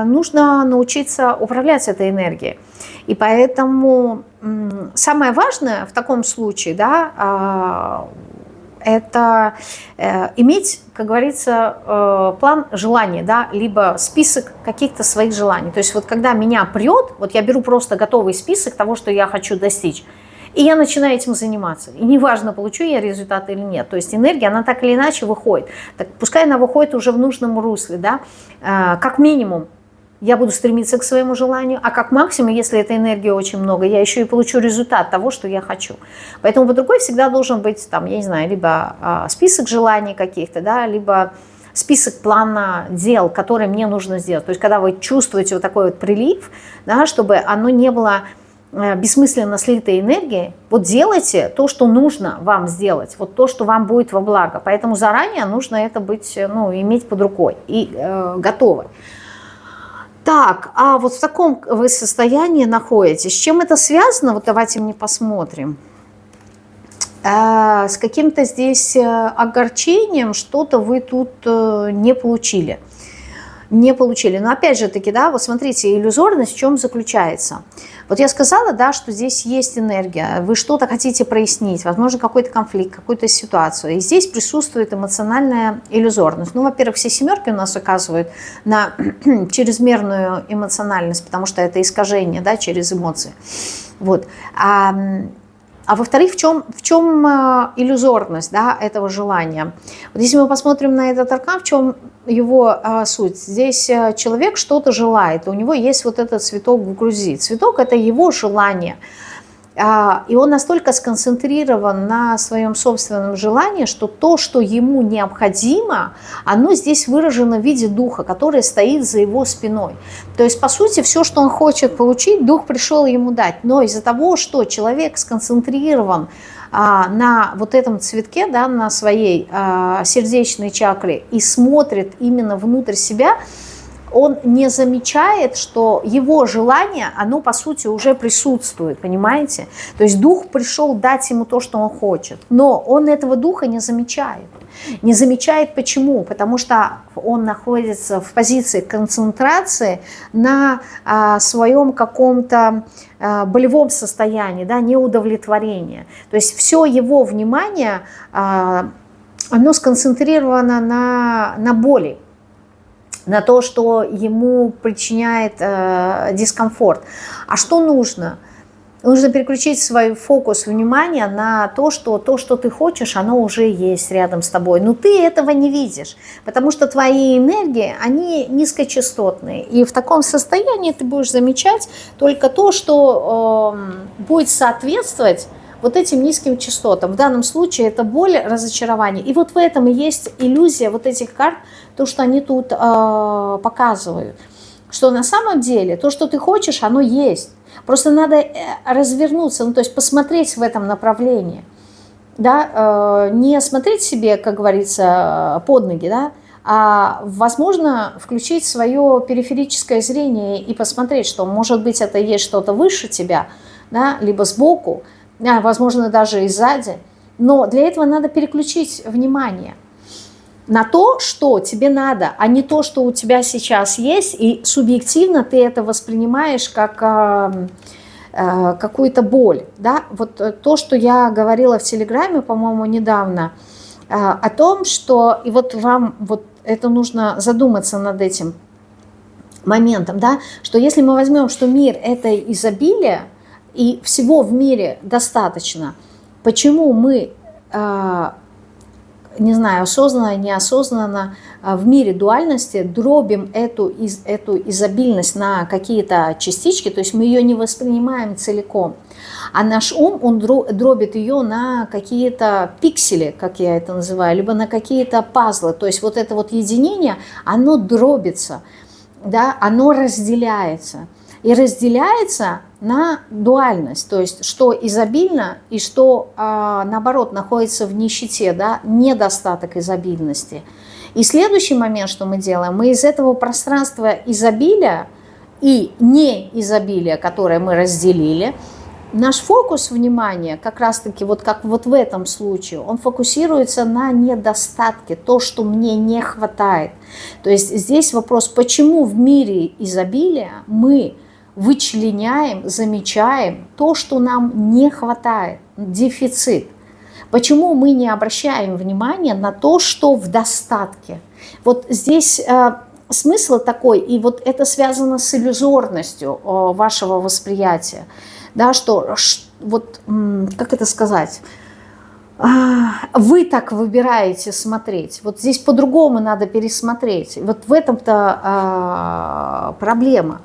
нужно научиться управлять этой энергией. И поэтому самое важное в таком случае, да, это иметь, как говорится, план желаний, да, либо список каких-то своих желаний. То есть вот когда меня прет, вот я беру просто готовый список того, что я хочу достичь, и я начинаю этим заниматься. И неважно, получу я результат или нет. То есть энергия, она так или иначе выходит. Так пускай она выходит уже в нужном русле, да, как минимум. я буду стремиться к своему желанию, а как максимум, если этой энергии очень много, я еще и получу результат того, что я хочу. Поэтому под рукой всегда должен быть, там, я не знаю, либо список желаний каких-то, да, либо список плана дел, которые мне нужно сделать. То есть когда вы чувствуете вот такой вот прилив, да, чтобы оно не было бессмысленно слитой энергией, вот делайте то, что нужно вам сделать, вот то, что вам будет во благо. Поэтому заранее нужно это быть, ну, иметь под рукой и готово. Так, а вот в таком вы состоянии находитесь. С чем это связано? Вот давайте мне посмотрим. С каким-то здесь огорчением что-то вы тут не получили. Не получили. Но опять же таки, да, вот смотрите, иллюзорность в чем заключается. Вот я сказала, да, что здесь есть энергия, вы что-то хотите прояснить, возможно, какой-то конфликт, какую-то ситуацию. И здесь присутствует эмоциональная иллюзорность. Ну, во-первых, все семерки у нас указывают на чрезмерную эмоциональность, потому что это искажение, да, через эмоции. Вот. А во-вторых, в чем иллюзорность, да, этого желания? Вот если мы посмотрим на этот аркан, в чем его суть? Здесь человек что-то желает, у него есть вот этот цветок в груди. Цветок – это его желание. И он настолько сконцентрирован на своем собственном желании, что то, что ему необходимо, оно здесь выражено в виде духа, который стоит за его спиной. То есть, по сути, все, что он хочет получить, дух пришел ему дать. Но из-за того, что человек сконцентрирован на вот этом цветке, да, на своей сердечной чакре и смотрит именно внутрь себя, он не замечает, что его желание, оно по сути уже присутствует, понимаете? То есть дух пришел дать ему то, что он хочет, но он этого духа не замечает. Не замечает почему? Потому что он находится в позиции концентрации на своем каком-то болевом состоянии, да, неудовлетворения. То есть все его внимание, оно сконцентрировано на боли, на то, что ему причиняет дискомфорт. А что нужно? Нужно переключить свой фокус внимания на то, что ты хочешь, оно уже есть рядом с тобой. Но ты этого не видишь, потому что твои энергии, они низкочастотные. И в таком состоянии ты будешь замечать только то, что будет соответствовать вот этим низким частотам. В данном случае это боль, разочарование. И вот в этом и есть иллюзия вот этих карт, то, что они тут показывают. Что на самом деле то, что ты хочешь, оно есть. Просто надо развернуться, ну, то есть посмотреть в этом направлении. Да? Не смотреть себе, как говорится, под ноги, да? А, возможно, включить свое периферическое зрение и посмотреть, что, может быть, это есть что-то выше тебя, да? Либо сбоку, возможно, даже и сзади. Но для этого надо переключить внимание на то, что тебе надо, а не то, что у тебя сейчас есть, и субъективно ты это воспринимаешь как какую-то боль. Да? Вот то, что я говорила в Телеграме, по-моему, недавно, о том, что, и вот вам вот это нужно задуматься над этим моментом, да? Что если мы возьмем, что мир – это изобилие, и всего в мире достаточно, почему мы, не знаю, осознанно, неосознанно в мире дуальности дробим эту изобильность на какие-то частички, то есть мы ее не воспринимаем целиком, а наш ум, он дробит ее на какие-то пиксели, как я это называю, либо на какие-то пазлы, то есть вот это вот единение, оно дробится, да, оно разделяется. И разделяется на дуальность, то есть что изобильно и что, наоборот, находится в нищете, да, недостаток изобильности. И следующий момент, что мы делаем, мы из этого пространства изобилия и неизобилия, которое мы разделили, наш фокус внимания, как раз-таки вот как вот в этом случае, он фокусируется на недостатке, то, что мне не хватает. То есть здесь вопрос, почему в мире изобилия мы вычленяем, замечаем то, что нам не хватает, дефицит. Почему мы не обращаем внимания на то, что в достатке? Вот здесь смысл такой, и вот это связано с иллюзорностью вашего восприятия, да, что вот, как это сказать, вы так выбираете смотреть. Вот здесь по-другому надо пересмотреть. Вот в этом-то проблема.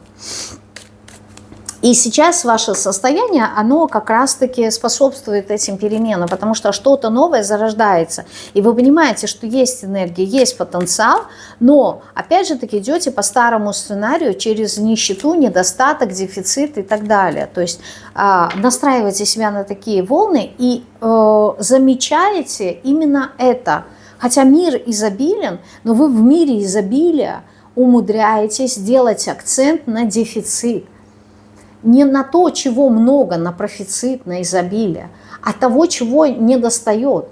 И сейчас ваше состояние, оно как раз-таки способствует этим переменам, потому что что-то новое зарождается. И вы понимаете, что есть энергия, есть потенциал, но, опять же таки, идете по старому сценарию через нищету, недостаток, дефицит и так далее. То есть настраиваете себя на такие волны и замечаете именно это. Хотя мир изобилен, но вы в мире изобилия умудряетесь делать акцент на дефицит. Не на то, чего много, на профицит, на изобилие, а того, чего не достает.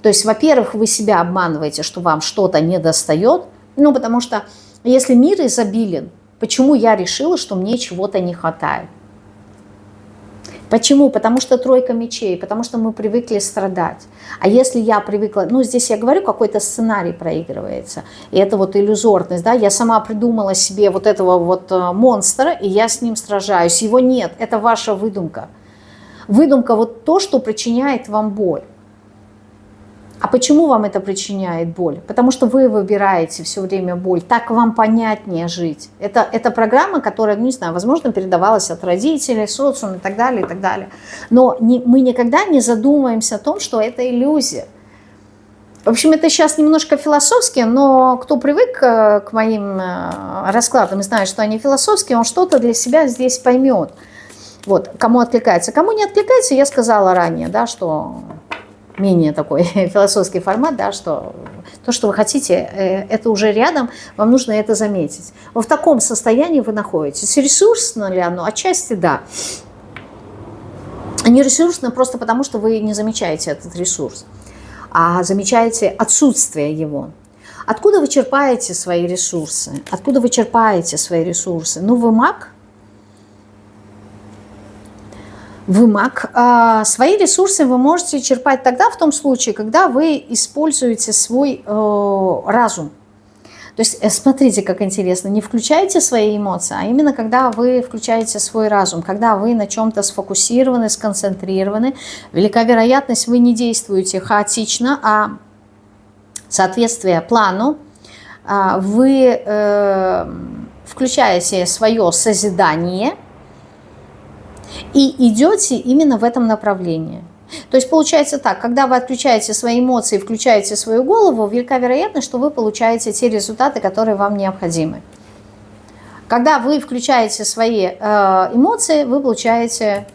То есть, во-первых, вы себя обманываете, что вам что-то не достает, ну, потому что если мир изобилен, почему я решила, что мне чего-то не хватает? Почему? Потому что тройка мечей, потому что мы привыкли страдать. А если я привыкла, ну здесь я говорю, какой-то сценарий проигрывается, и это вот иллюзорность, да, я сама придумала себе вот этого вот монстра, и я с ним сражаюсь, его нет, это ваша выдумка. Выдумка вот то, что причиняет вам боль. А почему вам это причиняет боль? Потому что вы выбираете все время боль. Так вам понятнее жить. Это программа, которая, не знаю, возможно, передавалась от родителей, социума и так далее, и так далее. Но мы никогда не задумываемся о том, что это иллюзия. В общем, это сейчас немножко философски, но кто привык к моим раскладам и знает, что они философские, он что-то для себя здесь поймет. Вот, кому откликается. Кому не откликается, я сказала ранее, да, что... менее такой философский формат, да, что то, что вы хотите, это уже рядом, вам нужно это заметить. В таком состоянии вы находитесь. Ресурсно ли оно? Отчасти да. Не ресурсно просто потому, что вы не замечаете этот ресурс, а замечаете отсутствие его. Откуда вы черпаете свои ресурсы? Откуда вы черпаете свои ресурсы? Ну, вы маг. Вы маг. Свои ресурсы вы можете черпать тогда, в том случае, когда вы используете свой разум. То есть, смотрите, как интересно, не включайте свои эмоции, а именно когда вы включаете свой разум, когда вы на чем-то сфокусированы, сконцентрированы, велика вероятность, вы не действуете хаотично, а соответствие плану, вы включаете свое созидание, и идете именно в этом направлении. То есть получается так, когда вы отключаете свои эмоции, включаете свою голову, велика вероятность, что вы получаете те результаты, которые вам необходимы. Когда вы включаете свои эмоции, вы получаете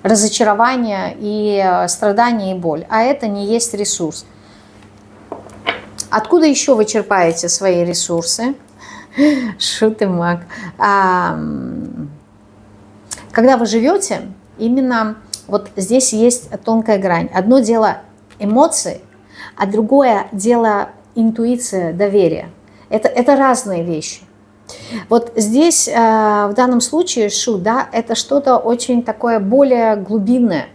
разочарование и страдания и боль. А это не есть ресурс. Откуда еще вы черпаете свои ресурсы? Шут и маг. Когда вы живете, именно вот здесь есть тонкая грань. Одно дело эмоции, а другое дело интуиция, доверие. Это разные вещи. Вот здесь в данном случае шут, да, это что-то очень такое более глубинное.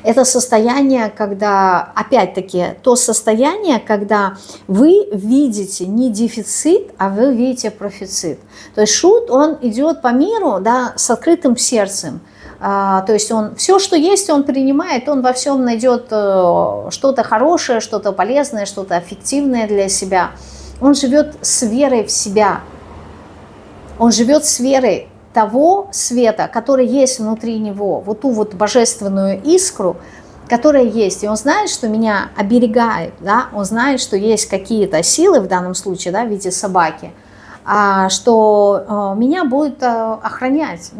Это состояние, когда, опять-таки, то состояние, когда вы видите не дефицит, а вы видите профицит. То есть шут, он идет по миру, да, с открытым сердцем. То есть он все, что есть, он принимает, он во всем найдет что-то хорошее, что-то полезное, что-то эффективное для себя. Он живет с верой в себя. Он живет с верой того света, который есть внутри него, вот ту вот божественную искру, которая есть. И он знает, что меня оберегает, да? Он знает, что есть какие-то силы, в данном случае, да, в виде собаки, что меня будут охранять.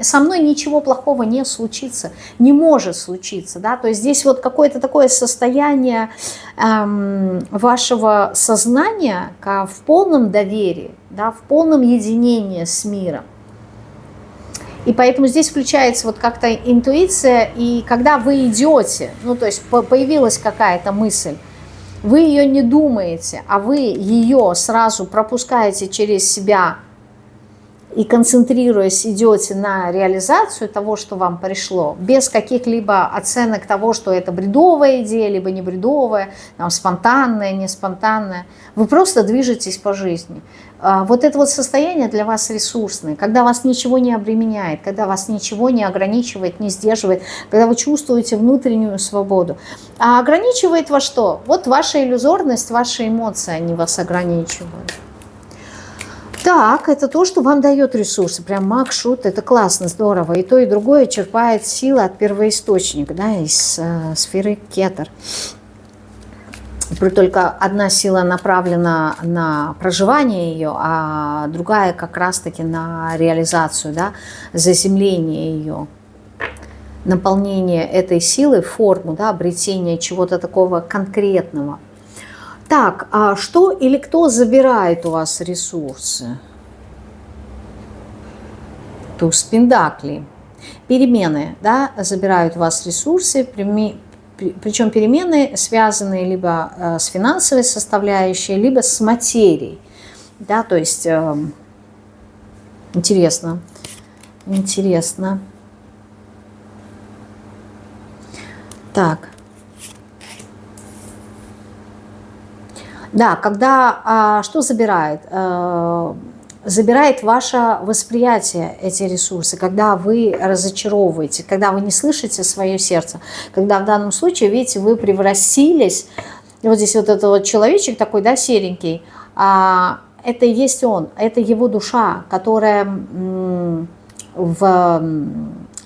Со мной ничего плохого не случится, не может случиться. Да? То есть здесь вот какое-то такое состояние вашего сознания в полном доверии, да, в полном единении с миром. И поэтому здесь включается вот как-то интуиция, и когда вы идете, ну то есть появилась какая-то мысль, вы ее не думаете, а вы ее сразу пропускаете через себя и концентрируясь, идете на реализацию того, что вам пришло, без каких-либо оценок того, что это бредовая идея, либо не бредовая, там, спонтанная, не спонтанная, вы просто движетесь по жизни. Вот это вот состояние для вас ресурсное, когда вас ничего не обременяет, когда вас ничего не ограничивает, не сдерживает, когда вы чувствуете внутреннюю свободу. А ограничивает вас что? Вот ваша иллюзорность, ваши эмоции, они вас ограничивают. Так, это то, что вам дает ресурсы. Прям маг, шут, это классно, здорово. И то, и другое черпает силы от первоисточника, да, из сферы Кетер. Только одна сила направлена на проживание ее, а другая как раз-таки на реализацию, да, заземление ее, наполнение этой силы в форму, да, обретение чего-то такого конкретного. Так, а что или кто забирает у вас ресурсы? Туз пентаклей. Перемены, да, забирают у вас ресурсы, причем перемены связаны либо с финансовой составляющей, либо с материей. Да, то есть интересно. Так. Да, когда что забирает? Забирает ваше восприятие эти ресурсы, когда вы разочаровываете, когда вы не слышите свое сердце, когда в данном случае, видите, вы превратились, вот здесь вот этот вот человечек такой, да, серенький, это и есть он, это его душа, которая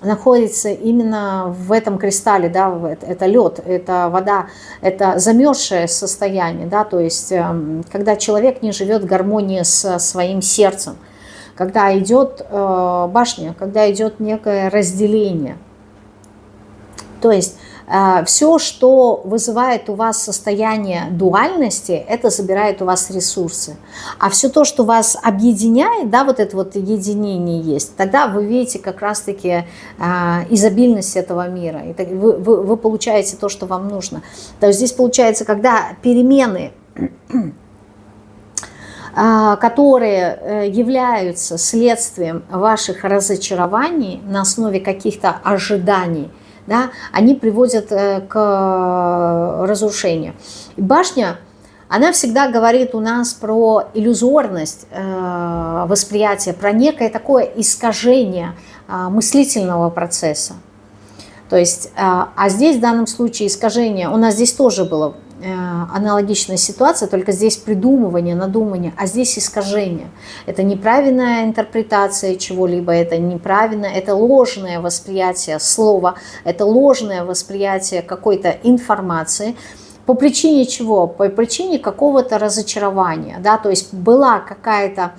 находится именно в этом кристалле, да, это лед, это вода, это замерзшее состояние, да, то есть когда человек не живет в гармонии со своим сердцем, когда идет башня, когда идет некое разделение. То есть все, что вызывает у вас состояние дуальности, это забирает у вас ресурсы. А все то, что вас объединяет, да, вот это вот единение есть, тогда вы видите как раз-таки изобильность этого мира. И вы получаете то, что вам нужно. То есть здесь получается, когда перемены, которые являются следствием ваших разочарований на основе каких-то ожиданий, да, они приводят к разрушению. Башня, она всегда говорит у нас про иллюзорность восприятия, про некое такое искажение мыслительного процесса. То есть, а здесь в данном случае искажение, у нас здесь тоже было аналогичная ситуация, только здесь придумывание, надумывание, а здесь искажение. Это неправильная интерпретация чего-либо, это неправильно, это ложное восприятие слова, это ложное восприятие какой-то информации. По причине чего? По причине какого-то разочарования. Да? То есть была какая-то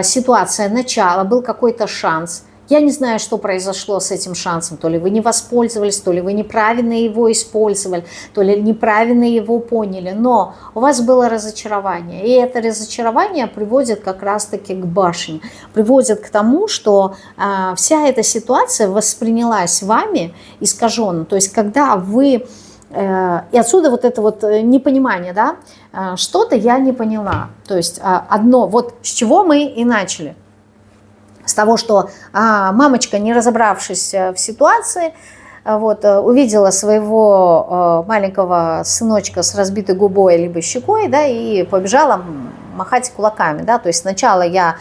ситуация, начало, был какой-то шанс. Я не знаю, что произошло с этим шансом. То ли вы не воспользовались, то ли вы неправильно его использовали, то ли неправильно его поняли. Но у вас было разочарование. И это разочарование приводит как раз-таки к башне. Приводит к тому, что вся эта ситуация воспринялась вами искаженно. То есть когда вы... И отсюда вот это вот непонимание, да? Что-то я не поняла. То есть одно, вот с чего мы и начали. С того, что мамочка, не разобравшись в ситуации, вот, увидела своего маленького сыночка с разбитой губой либо щекой, да, и побежала махать кулаками. Да. То есть сначала я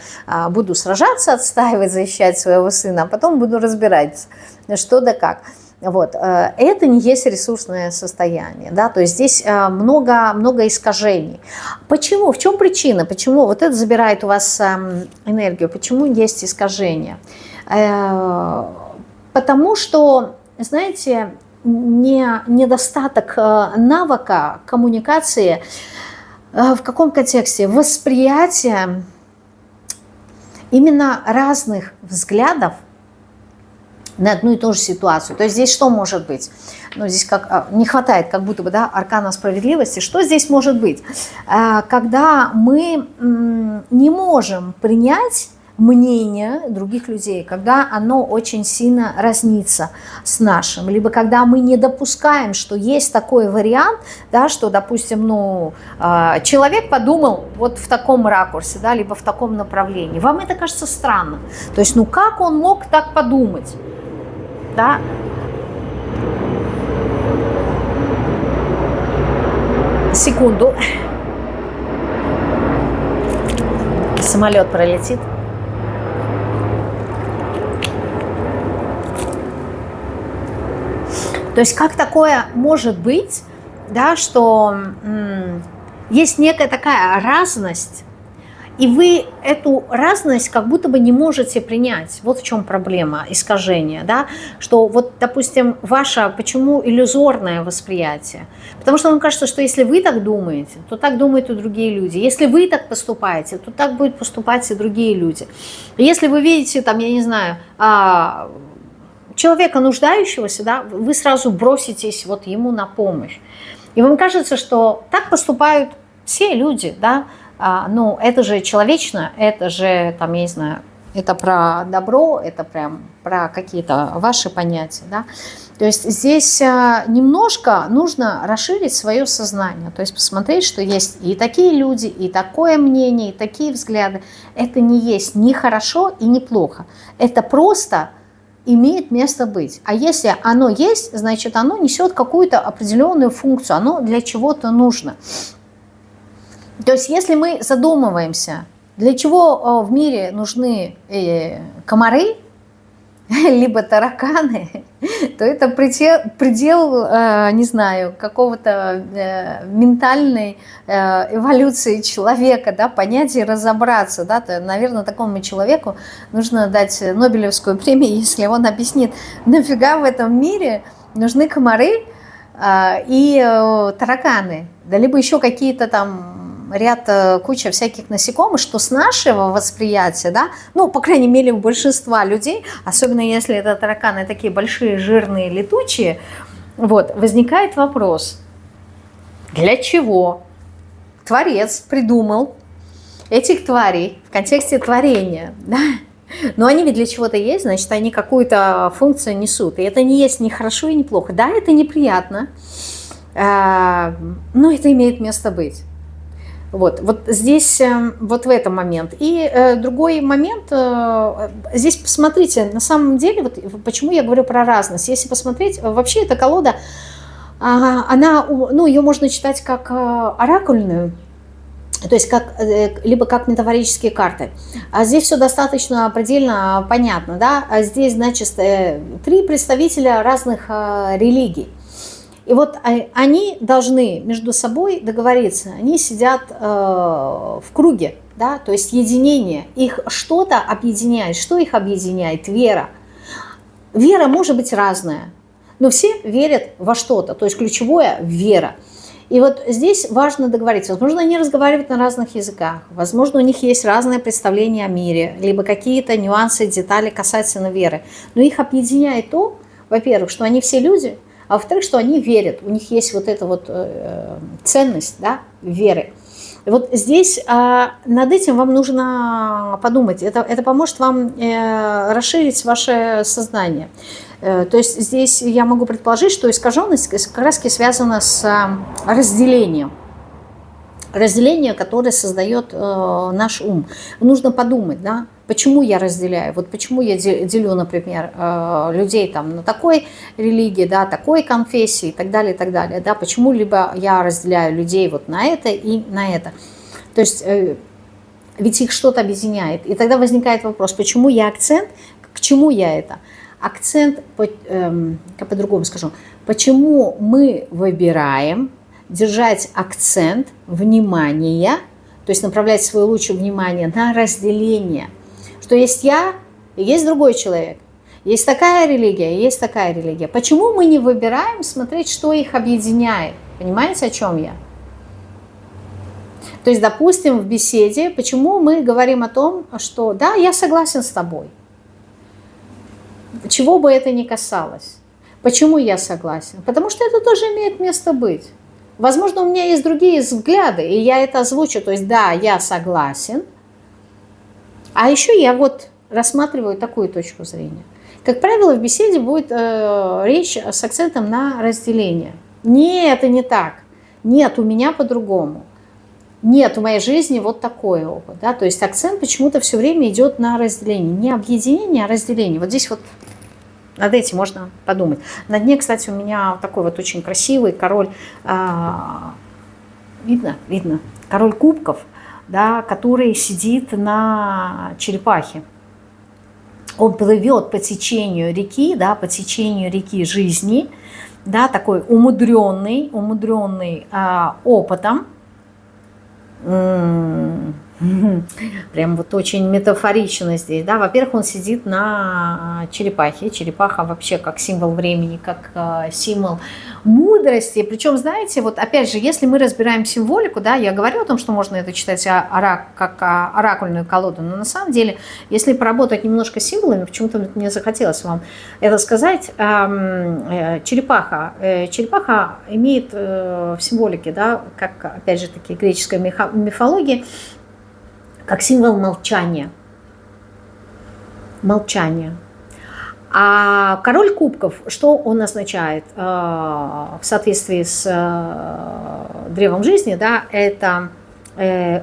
буду сражаться, отстаивать, защищать своего сына, а потом буду разбирать, что да как. Вот. Это не есть ресурсное состояние, да? То есть здесь много искажений. Почему? В чем причина? Почему вот это забирает у вас энергию? Почему есть искажения? Потому что, знаете, недостаток навыка коммуникации в каком контексте? Восприятие именно разных взглядов на одну и ту же ситуацию. То есть здесь что может быть? Ну, здесь не хватает как будто бы, да, аркана справедливости. Что здесь может быть? Когда мы не можем принять мнение других людей, когда оно очень сильно разнится с нашим, либо когда мы не допускаем, что есть такой вариант, да, что, допустим, человек подумал вот в таком ракурсе, да, либо в таком направлении. Вам это кажется странным. То есть, как он мог так подумать? Да? Секунду. Самолет пролетит. То есть как такое может быть, да, что есть некая такая разность, и вы эту разность как будто бы не можете принять. Вот в чем проблема, искажение, да, что вот, допустим, ваше, почему иллюзорное восприятие? Потому что вам кажется, что если вы так думаете, то так думают и другие люди. Если вы так поступаете, то так будут поступать и другие люди. Если вы видите, там, я не знаю, человека нуждающегося, да, вы сразу броситесь вот ему на помощь. И вам кажется, что так поступают все люди, да, это же человечно, это же, там, я не знаю, это про добро, это прям про какие-то ваши понятия, да. То есть здесь немножко нужно расширить свое сознание, то есть посмотреть, что есть и такие люди, и такое мнение, и такие взгляды. Это не есть ни хорошо и ни плохо, это просто имеет место быть. А если оно есть, значит, оно несет какую-то определенную функцию, оно для чего-то нужно. То есть если мы задумываемся, для чего в мире нужны комары, либо тараканы, то это предел, не знаю, какого-то ментальной эволюции человека, да, понять и разобраться. Да, наверное, такому человеку нужно дать Нобелевскую премию, если он объяснит, нафига в этом мире нужны комары и тараканы, да, либо еще какие-то там куча всяких насекомых, что с нашего восприятия, да, по крайней мере, у большинства людей, особенно если это тараканы такие большие, жирные, летучие, вот, возникает вопрос, для чего Творец придумал этих тварей в контексте творения, да? Но они ведь для чего-то есть, значит, они какую-то функцию несут, и это не есть ни хорошо и ни плохо. Да, это неприятно, но это имеет место быть. Вот здесь, вот в этом момент. И другой момент, здесь посмотрите, на самом деле, вот почему я говорю про разность. Если посмотреть, вообще эта колода, она, ее можно читать как оракульную, то есть либо как метафорические карты. А здесь все достаточно предельно понятно, да. А здесь, значит, 3 представителя разных религий. И вот они должны между собой договориться, они сидят в круге, да, то есть единение, их что-то объединяет. Что их объединяет? Вера. Вера может быть разная, но все верят во что-то, то есть ключевое – вера. И вот здесь важно договориться. Возможно, они разговаривают на разных языках, возможно, у них есть разное представление о мире, либо какие-то нюансы, детали касательно веры. Но их объединяет то, во-первых, что они все люди, а во-вторых, что они верят, у них есть вот эта вот ценность, да, веры. И вот здесь над этим вам нужно подумать, это поможет вам расширить ваше сознание. То есть здесь я могу предположить, что искаженность как раз связана с разделением. Разделение, которое создает наш ум. Нужно подумать, да, почему я разделяю. Вот почему я делю, например, людей там на такой религии, да, такой конфессии и так далее, и так далее. Да, почему либо я разделяю людей вот на это и на это. То есть ведь их что-то объединяет. И тогда возникает вопрос, почему я акцент, к чему я это? Акцент, как по-другому скажу, почему мы выбираем держать акцент внимания, то есть направлять свое лучшее внимание на разделение, что есть я и есть другой человек, есть такая религия и есть такая религия. Почему мы не выбираем смотреть, что их объединяет? Понимаете, о чем я? То есть, допустим, в беседе, почему мы говорим о том, что да, я согласен с тобой, чего бы это ни касалось. Почему я согласен? Потому что это тоже имеет место быть. Возможно, у меня есть другие взгляды, и я это озвучу. То есть, да, я согласен, А еще я вот рассматриваю такую точку зрения. Как правило, в беседе будет речь с акцентом на разделение. Нет, это не так. Нет, у меня по-другому. Нет, в моей жизни вот такой опыт. Да? То есть акцент почему-то все время идет на разделение. Не объединение, а разделение. Вот здесь вот над этим можно подумать. На дне, кстати, у меня такой вот очень красивый король, видно, король кубков, да, который сидит на черепахе. Он плывет по течению реки, да, по течению реки жизни, да, такой умудренный опытом. Прям вот очень метафорично здесь, да. Во-первых, он сидит на черепахе. Черепаха вообще как символ времени, как символ мудрости. Причем, знаете, вот опять же, если мы разбираем символику, да, я говорю о том, что можно это читать как оракульную колоду, но на самом деле, если поработать немножко с символами, почему-то мне захотелось вам это сказать, черепаха имеет в символике, да, как, опять же таки, греческой мифологии, как символ молчания. Молчание. А король кубков, что он означает в соответствии с древом жизни, да, это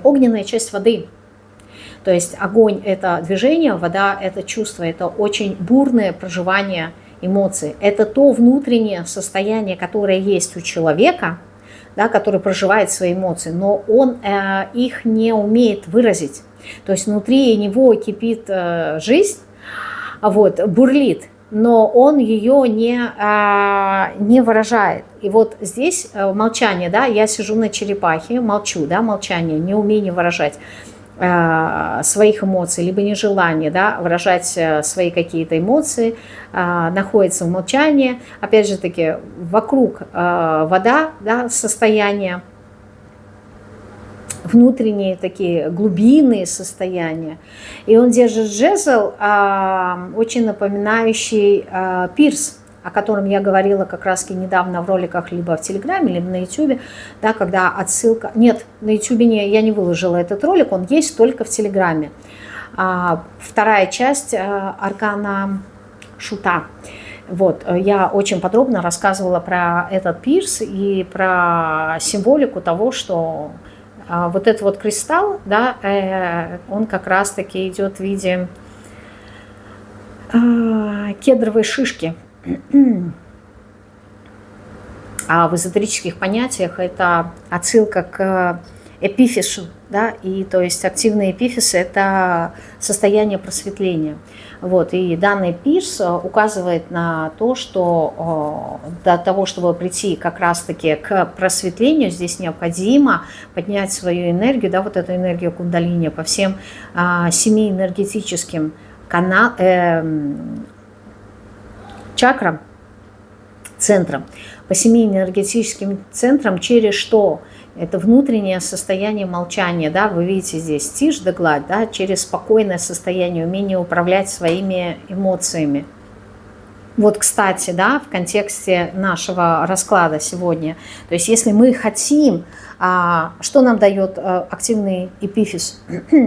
огненная часть воды. То есть огонь – это движение, вода – это чувство, это очень бурное проживание эмоций. Это то внутреннее состояние, которое есть у человека, да, который проживает свои эмоции, но он их не умеет выразить. То есть внутри него кипит жизнь, вот, бурлит, но он ее не выражает. И вот здесь молчание, да, я сижу на черепахе, молчу, да, молчание, неумение выражать своих эмоций, либо нежелание, да, выражать свои какие-то эмоции, находится в молчании. Опять же таки, вокруг вода, да, состояние, внутренние такие глубинные состояния. И он держит жезл, очень напоминающий пирс, о котором я говорила как раз недавно в роликах либо в Телеграме, либо на Ютубе, да, когда отсылка... Нет, на Ютубе я не выложила этот ролик, он есть только в Телеграме. Вторая часть аркана Шута. Вот, я очень подробно рассказывала про этот пирс и про символику того, что вот этот вот кристалл, да, он как раз-таки идет в виде кедровой шишки. А в эзотерических понятиях это отсылка к эпифису, да, и то есть активный эпифиз – это состояние просветления. Вот, и данный пирс указывает на то, что для того, чтобы прийти как раз-таки к просветлению, здесь необходимо поднять свою энергию, да, вот эту энергию кундалини по всем 7 энергетическим чакрам, центрам, по 7 энергетическим центрам, через что? Это внутреннее состояние молчания, да, вы видите здесь тишь да гладь, да, через спокойное состояние, умение управлять своими эмоциями. Вот, кстати, да, в контексте нашего расклада сегодня, то есть если мы хотим, что нам дает активный эпифиз?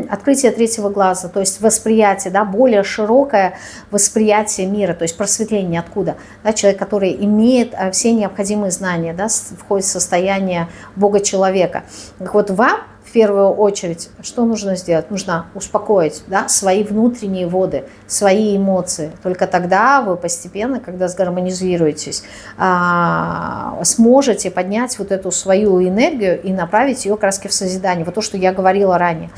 Открытие третьего глаза, то есть восприятие, да, более широкое восприятие мира, то есть просветление откуда? Да, человек, который имеет все необходимые знания, да, входит в состояние Бога-человека. Так вот, вам в первую очередь что нужно сделать? Нужно успокоить, да, свои внутренние воды, свои эмоции. Только тогда вы постепенно, когда сгармонизируетесь, сможете поднять вот эту свою энергию и направить ее как раз в созидание. Вот то, что я говорила ранее.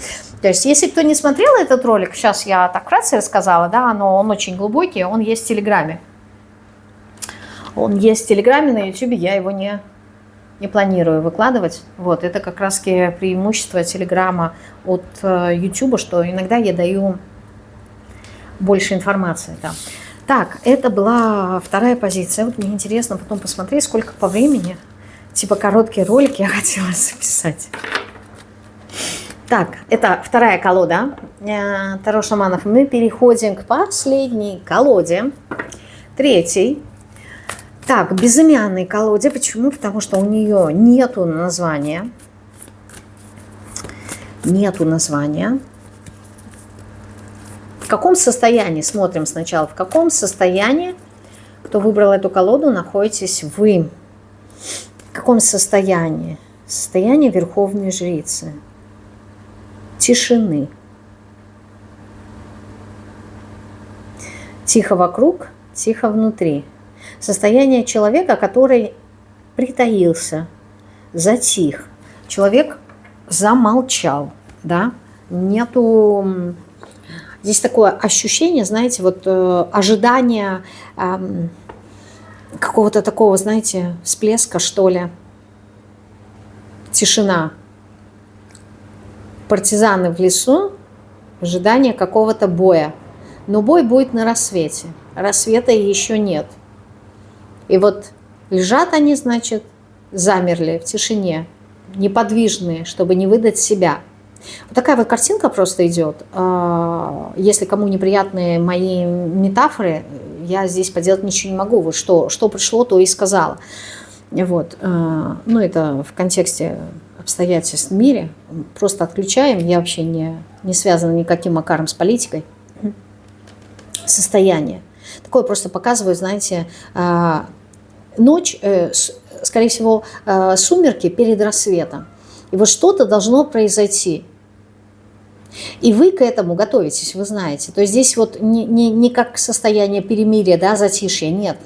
То есть, если кто не смотрел этот ролик, сейчас я так вкратце рассказала, да, но он очень глубокий, он есть в Телеграме. Он есть в Телеграме, на Ютубе я его не планирую выкладывать. Вот, это как раз преимущество Телеграма от Ютуба, что иногда я даю больше информации там. Так, это была вторая позиция. Вот мне интересно потом посмотреть, сколько по времени. Типа короткий ролик я хотела записать. Так, это вторая колода Таро шаманов. Мы переходим к последней колоде. Третьей. Так, безымянной колоде. Почему? Потому что у нее нету названия. Нету названия. В каком состоянии, смотрим сначала, в каком состоянии, кто выбрал эту колоду, находитесь вы? В каком состоянии? Состояние Верховной Жрицы. Тишины. Тихо вокруг, тихо внутри. Состояние человека, который притаился, затих. Человек замолчал, да? Нету... Здесь такое ощущение, знаете, вот ожидание какого-то такого, знаете, всплеска, что ли. Тишина. Партизаны в лесу, ожидание какого-то боя. Но бой будет на рассвете. Рассвета еще нет. И вот лежат они, значит, замерли в тишине, неподвижные, чтобы не выдать себя. Вот такая вот картинка просто идет. Если кому неприятны мои метафоры, я здесь поделать ничего не могу. Вот что пришло, то и сказала. Вот. Ну, это в контексте обстоятельств в мире. Просто отключаем. Я вообще не связана никаким макаром с политикой. Состояние. Такое просто показываю, знаете, ночь, скорее всего, сумерки перед рассветом. И вот что-то должно произойти. И вы к этому готовитесь, вы знаете. То есть здесь вот не как состояние перемирия, да, затишья, нет.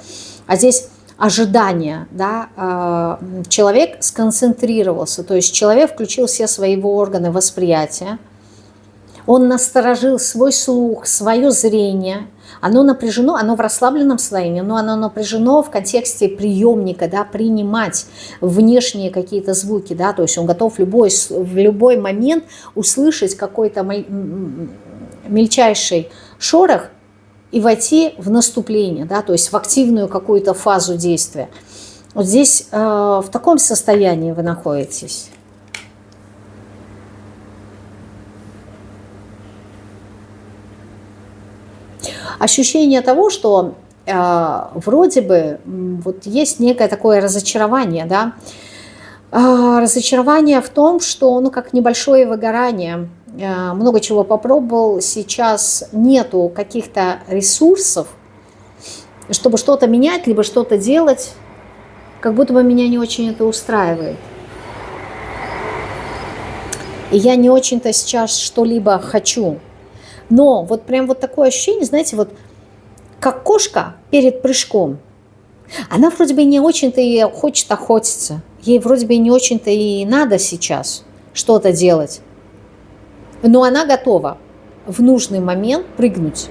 А здесь ожидание, да, человек сконцентрировался, то есть человек включил все свои органы восприятия, он насторожил свой слух, свое зрение, оно напряжено, оно в расслабленном состоянии, но оно напряжено в контексте приемника, да, принимать внешние какие-то звуки, да, то есть он готов в любой момент услышать какой-то мельчайший шорох и войти в наступление, да, то есть в активную какую-то фазу действия. Вот здесь в таком состоянии вы находитесь. Ощущение того, что вроде бы вот есть некое такое разочарование, да, разочарование в том, что, ну, как небольшое выгорание, много чего попробовал, сейчас нету каких-то ресурсов, чтобы что-то менять, либо что-то делать, как будто бы меня не очень это устраивает. И я не очень-то сейчас что-либо хочу. Но вот прям вот такое ощущение, знаете, вот как кошка перед прыжком. Она вроде бы не очень-то и хочет охотиться. Ей вроде бы не очень-то и надо сейчас что-то делать. Но она готова в нужный момент прыгнуть.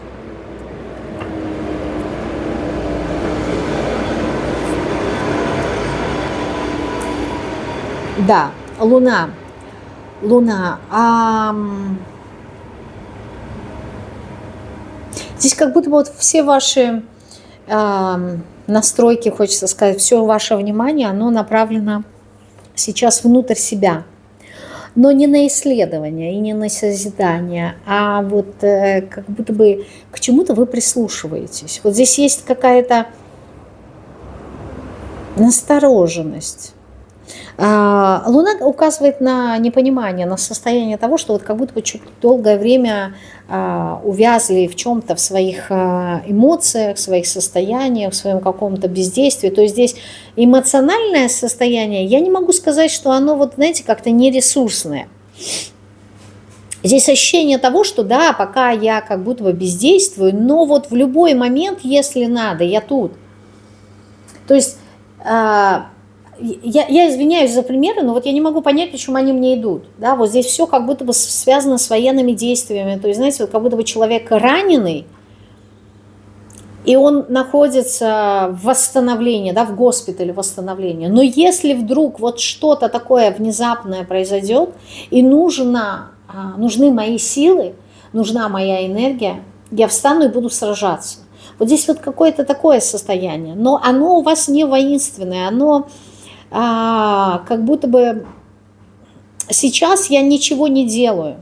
Да, Луна. Здесь как будто бы вот все ваши настройки, хочется сказать, все ваше внимание, оно направлено сейчас внутрь себя. Но не на исследование и не на созидание, а вот как будто бы к чему-то вы прислушиваетесь. Вот здесь есть какая-то настороженность. Луна указывает на непонимание, на состояние того, что вот как будто бы чуть долгое время увязли в чем-то, в своих эмоциях, в своих состояниях, в своем каком-то бездействии. То есть здесь эмоциональное состояние, я не могу сказать, что оно, вот знаете, как-то нересурсное. Здесь ощущение того, что да, пока я как будто бы бездействую, но вот в любой момент, если надо, я тут. То есть... Я извиняюсь за примеры, но вот я не могу понять, почему они мне идут. Да, вот здесь все как будто бы связано с военными действиями. То есть, знаете, вот как будто бы человек раненый, и он находится в восстановлении, да, в госпитале восстановления. Но если вдруг вот что-то такое внезапное произойдет, и нужны мои силы, нужна моя энергия, я встану и буду сражаться. Вот здесь вот какое-то такое состояние. Но оно у вас не воинственное, оно... как будто бы сейчас я ничего не делаю,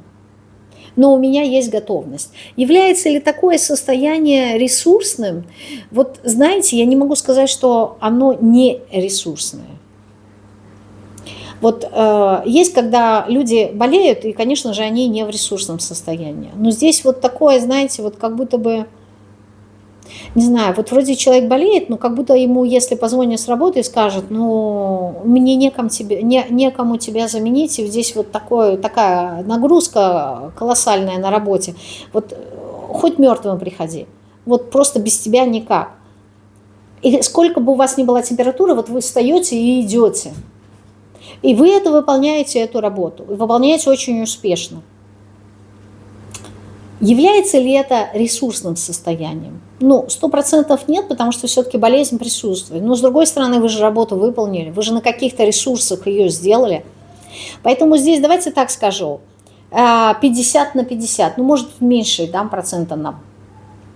но у меня есть готовность. Является ли такое состояние ресурсным? Вот знаете, я не могу сказать, что оно не ресурсное. Вот есть, когда люди болеют, и, конечно же, они не в ресурсном состоянии. Но здесь вот такое, знаете, вот как будто бы, не знаю, вот вроде человек болеет, но как будто ему, если позвонят с работы и скажут, ну, мне некому тебя заменить, и здесь вот такая нагрузка колоссальная на работе, вот хоть мертвым приходи, вот просто без тебя никак. И сколько бы у вас ни была температура, вот вы встаете и идете. И вы это выполняете, эту работу, и выполняете очень успешно. Является ли это ресурсным состоянием? Ну, 100% нет, потому что все-таки болезнь присутствует. Но с другой стороны, вы же работу выполнили, вы же на каких-то ресурсах ее сделали. Поэтому здесь, давайте так скажу, 50 на 50, ну, может, меньше, да,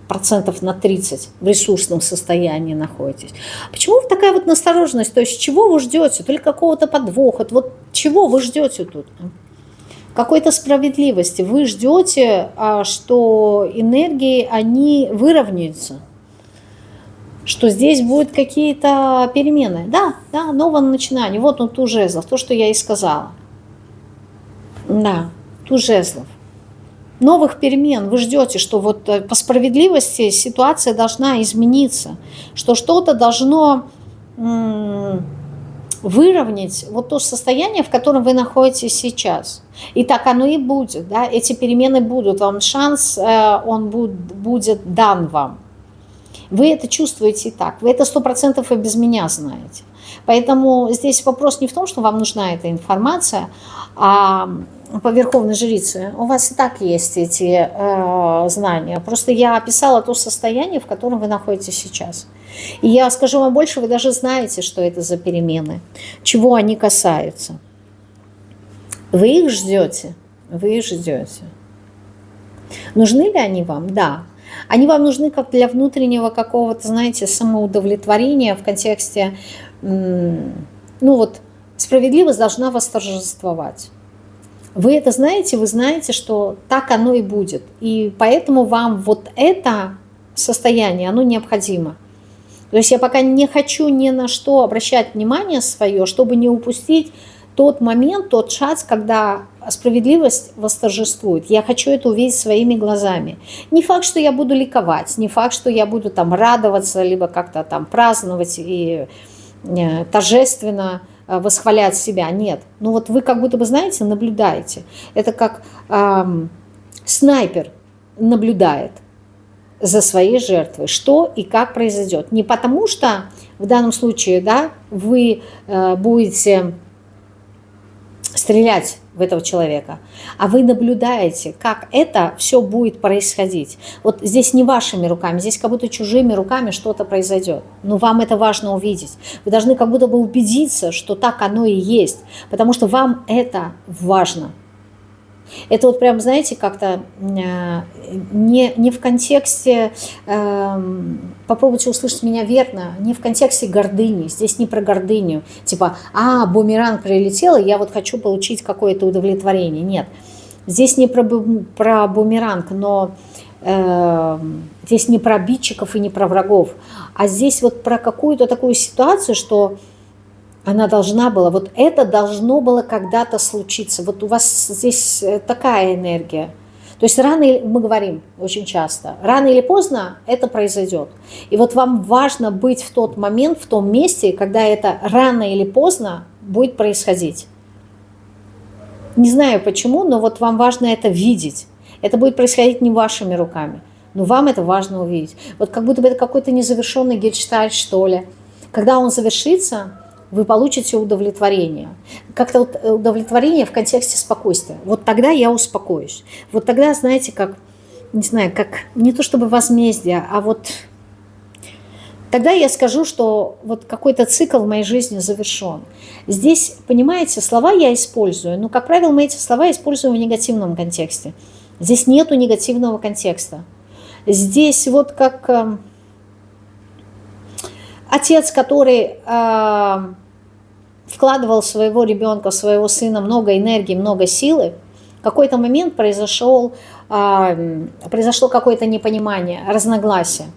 процентов на 30 в ресурсном состоянии находитесь. Почему такая вот настороженность? То есть чего вы ждете? Только какого-то подвоха? Вот чего вы ждете тут? Какой-то справедливости. Вы ждете, что энергии, они выровняются, что здесь будут какие-то перемены. Да, новое начинание. Вот он туз жезлов, то, что я и сказала. Да, туз жезлов. Новых перемен. Вы ждете, что вот по справедливости ситуация должна измениться, что что-то должно выровнять вот то состояние, в котором вы находитесь сейчас. И так оно и будет. Да? Эти перемены будут. Вам шанс, он будет дан вам. Вы это чувствуете и так. Вы это 100% и без меня знаете. Поэтому здесь вопрос не в том, что вам нужна эта информация, а по Верховной Жрице у вас и так есть эти знания. Просто я описала то состояние, в котором вы находитесь сейчас. И я скажу вам больше, вы даже знаете, что это за перемены, чего они касаются. Вы их ждете, вы их ждете. Нужны ли они вам? Да. Они вам нужны как для внутреннего какого-то, знаете, самоудовлетворения в контексте, ну вот, справедливость должна восторжествовать. Вы это знаете, вы знаете, что так оно и будет. И поэтому вам вот это состояние, оно необходимо. То есть я пока не хочу ни на что обращать внимание свое, чтобы не упустить тот момент, тот шанс, когда справедливость восторжествует. Я хочу это увидеть своими глазами. Не факт, что я буду ликовать, не факт, что я буду там радоваться, либо как-то там праздновать и торжественно восхвалять себя. Нет. Ну вот вы как будто бы, знаете, наблюдаете. Это как снайпер наблюдает за своей жертвой, что и как произойдет. Не потому что в данном случае, да, вы будете стрелять в этого человека, а вы наблюдаете, как это все будет происходить. Вот здесь не вашими руками, здесь как будто чужими руками что-то произойдет. Но вам это важно увидеть. Вы должны как будто бы убедиться, что так оно и есть, потому что вам это важно. Это вот прям, знаете, как-то не в контексте, попробуйте услышать меня верно, не в контексте гордыни, здесь не про гордыню, типа, бумеранг прилетел, и я вот хочу получить какое-то удовлетворение. Нет, здесь не про бумеранг, но здесь не про обидчиков и не про врагов, а здесь вот про какую-то такую ситуацию, что она должна была, вот это должно было когда-то случиться. Вот у вас здесь такая энергия. То есть мы говорим очень часто, рано или поздно это произойдет. И вот вам важно быть в тот момент, в том месте, когда это рано или поздно будет происходить. Не знаю почему, но вот вам важно это видеть. Это будет происходить не вашими руками, но вам это важно увидеть. Вот как будто бы это какой-то незавершенный гештальт, что ли. Когда он завершится, вы получите удовлетворение. Как-то вот удовлетворение в контексте спокойствия. Вот тогда я успокоюсь. Вот тогда, знаете, как, не знаю, как не то чтобы возмездие, а вот тогда я скажу, что вот какой-то цикл в моей жизни завершен. Здесь, понимаете, слова я использую, но, как правило, мы эти слова используем в негативном контексте. Здесь нету негативного контекста. Здесь вот как отец, который вкладывал в своего ребенка, в своего сына много энергии, много силы, в какой-то момент произошло какое-то непонимание, разногласие.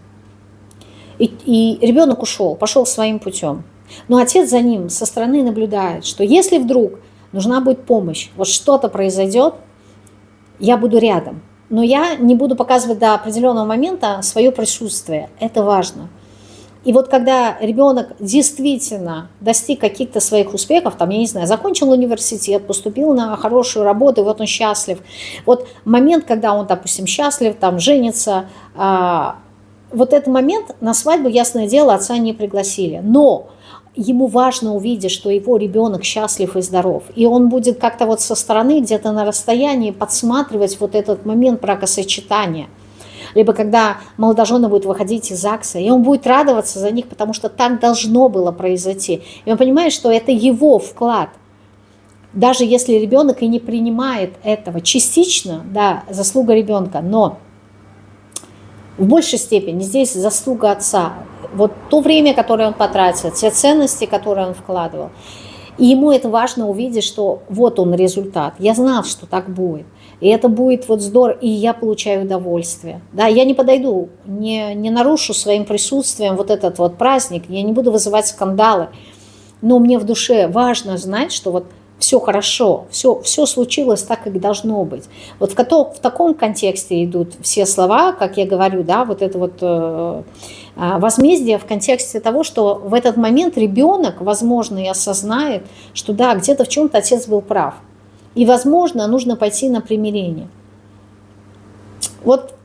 И ребенок ушел, пошел своим путем. Но отец за ним со стороны наблюдает, что если вдруг нужна будет помощь, вот что-то произойдет, я буду рядом. Но я не буду показывать до определенного момента свое присутствие. Это важно. И вот когда ребенок действительно достиг каких-то своих успехов, там, я не знаю, закончил университет, поступил на хорошую работу, и вот он счастлив. Вот момент, когда он, допустим, счастлив, там, женится, вот этот момент на свадьбу, ясное дело, отца не пригласили. Но ему важно увидеть, что его ребенок счастлив и здоров. И он будет как-то вот со стороны, где-то на расстоянии подсматривать вот этот момент бракосочетания. Либо когда молодожены будут выходить из ЗАГСа, и он будет радоваться за них, потому что так должно было произойти. И он понимает, что это его вклад. Даже если ребенок и не принимает этого частично, да, заслуга ребенка, но в большей степени здесь заслуга отца. Вот то время, которое он потратил, те ценности, которые он вкладывал. И ему это важно увидеть, что вот он результат. Я знал, что так будет. И это будет вот здорово, и я получаю удовольствие. Да, я не подойду, не нарушу своим присутствием вот этот вот праздник, я не буду вызывать скандалы. Но мне в душе важно знать, что вот все хорошо, все случилось так, как должно быть. Вот в таком контексте идут все слова, как я говорю, да, вот это вот возмездие в контексте того, что в этот момент ребенок, возможно, и осознает, что да, где-то в чем-то отец был прав. И, возможно, нужно пойти на примирение. Вот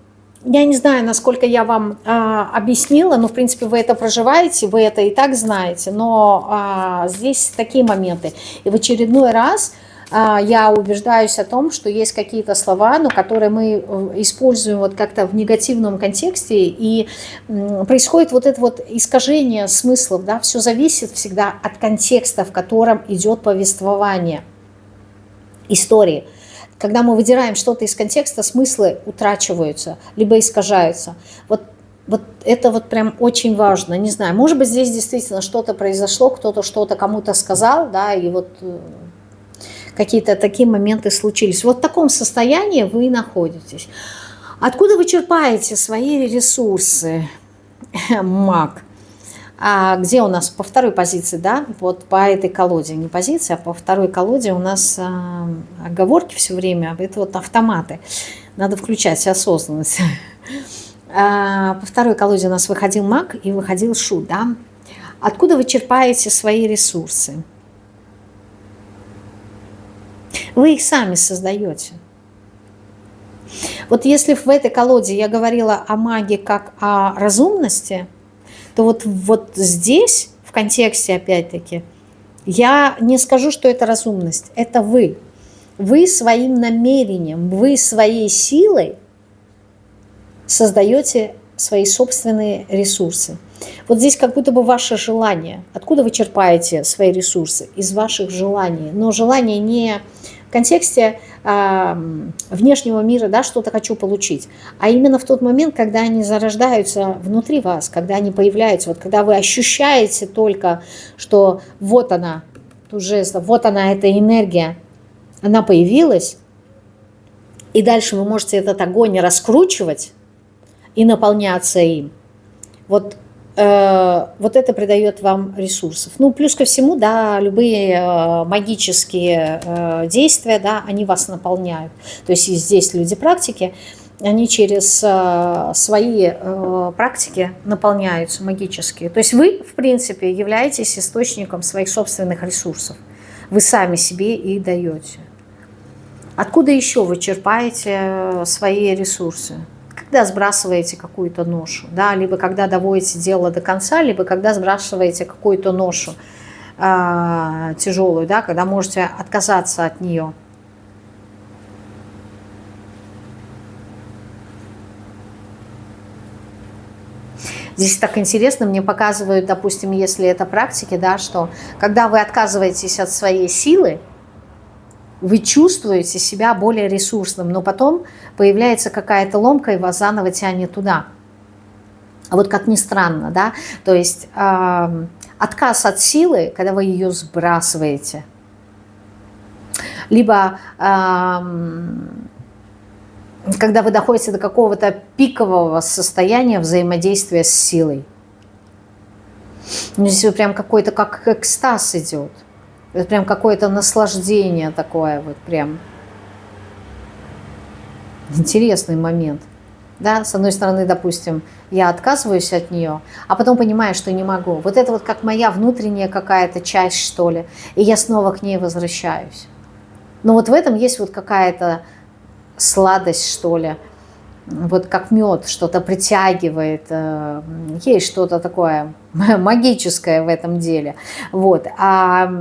я не знаю, насколько я вам объяснила, но, в принципе, вы это проживаете, вы это и так знаете, но здесь такие моменты. И в очередной раз я убеждаюсь о том, что есть какие-то слова, но которые мы используем вот как-то в негативном контексте, и происходит вот это вот искажение смыслов, да, все зависит всегда от контекста, в котором идет повествование истории. Когда мы выдираем что-то из контекста, смыслы утрачиваются, либо искажаются. Вот это вот прям очень важно. Не знаю, может быть, здесь действительно что-то произошло, кто-то что-то кому-то сказал, да, и вот какие-то такие моменты случились. Вот в таком состоянии вы находитесь. Откуда вы черпаете свои ресурсы, маг? Где у нас по второй позиции, да, вот по этой колоде, не позиция, а по второй колоде у нас оговорки все время, это вот автоматы, надо включать осознанность. По второй колоде у нас выходил маг и выходил шут, да. Откуда вы черпаете свои ресурсы? Вы их сами создаете. Вот если в этой колоде я говорила о маге как о разумности, то вот здесь, в контексте, опять-таки, я не скажу, что это разумность, это вы. Вы своим намерением, вы своей силой создаете свои собственные ресурсы. Вот здесь как будто бы ваше желание. Откуда вы черпаете свои ресурсы? Из ваших желаний. Но желание не в контексте внешнего мира, да, что-то хочу получить, а именно в тот момент, когда они зарождаются внутри вас, когда они появляются, вот когда вы ощущаете только, что вот она, тут жест, вот она, эта энергия, она появилась, и дальше вы можете этот огонь раскручивать и наполняться им. Вот это придает вам ресурсов. Ну, плюс ко всему, да, любые магические действия, да, они вас наполняют. То есть и здесь люди практики, они через свои практики наполняются магические. То есть вы, в принципе, являетесь источником своих собственных ресурсов. Вы сами себе их даете. Откуда еще вы черпаете свои ресурсы? Когда сбрасываете какую-то ношу, да, либо когда доводите дело до конца, либо когда сбрасываете какую-то ношу тяжелую, да, когда можете отказаться от нее. Здесь так интересно, мне показывают, допустим, если это практики, да, что когда вы отказываетесь от своей силы, вы чувствуете себя более ресурсным, но потом появляется какая-то ломка, и вас заново тянет туда. А вот как ни странно, да, то есть отказ от силы, когда вы ее сбрасываете, либо когда вы доходите до какого-то пикового состояния взаимодействия с силой. Здесь вот прям какой-то как экстаз идет. Это прям какое-то наслаждение такое, вот прям интересный момент. Да, с одной стороны, допустим, я отказываюсь от нее, а потом понимаю, что не могу. Вот это вот как моя внутренняя какая-то часть, что ли, и я снова к ней возвращаюсь. Но вот в этом есть вот какая-то сладость, что ли, вот как мед, что-то притягивает, есть что-то такое магическое в этом деле. Вот. А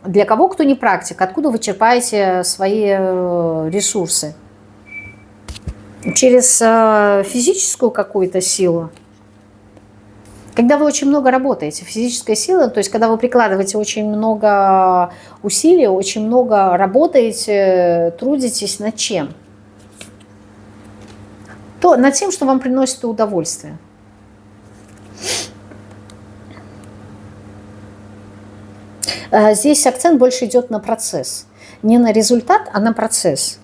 для кого, кто не практик, откуда вы черпаете свои ресурсы? Через физическую какую-то силу? Когда вы очень много работаете, физическая сила, то есть когда вы прикладываете очень много усилий, очень много работаете, трудитесь над чем? То над тем, что вам приносит удовольствие. Здесь акцент больше идет на процесс. Не на результат, а на процесс.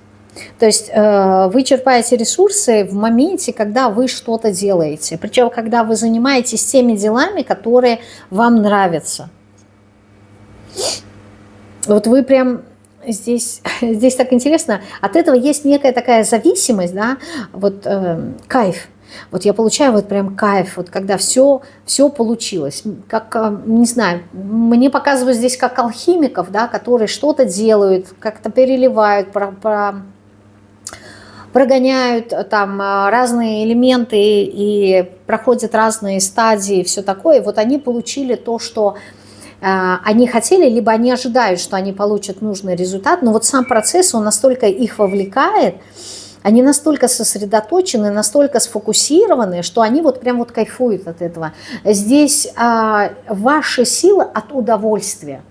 То есть вы черпаете ресурсы в моменте, когда вы что-то делаете. Причем, когда вы занимаетесь теми делами, которые вам нравятся. Вот вы прям здесь так интересно. От этого есть некая такая зависимость, да, вот кайф. Вот я получаю вот прям кайф, вот когда все получилось. Как, не знаю, мне показывают здесь как алхимиков, да, которые что-то делают, как-то переливают, прогоняют там разные элементы и проходят разные стадии, все такое. Вот они получили то, что они хотели, либо они ожидают, что они получат нужный результат, но вот сам процесс, он настолько их вовлекает, они настолько сосредоточены, настолько сфокусированы, что они вот прям вот кайфуют от этого. Здесь ваша сила от удовольствия.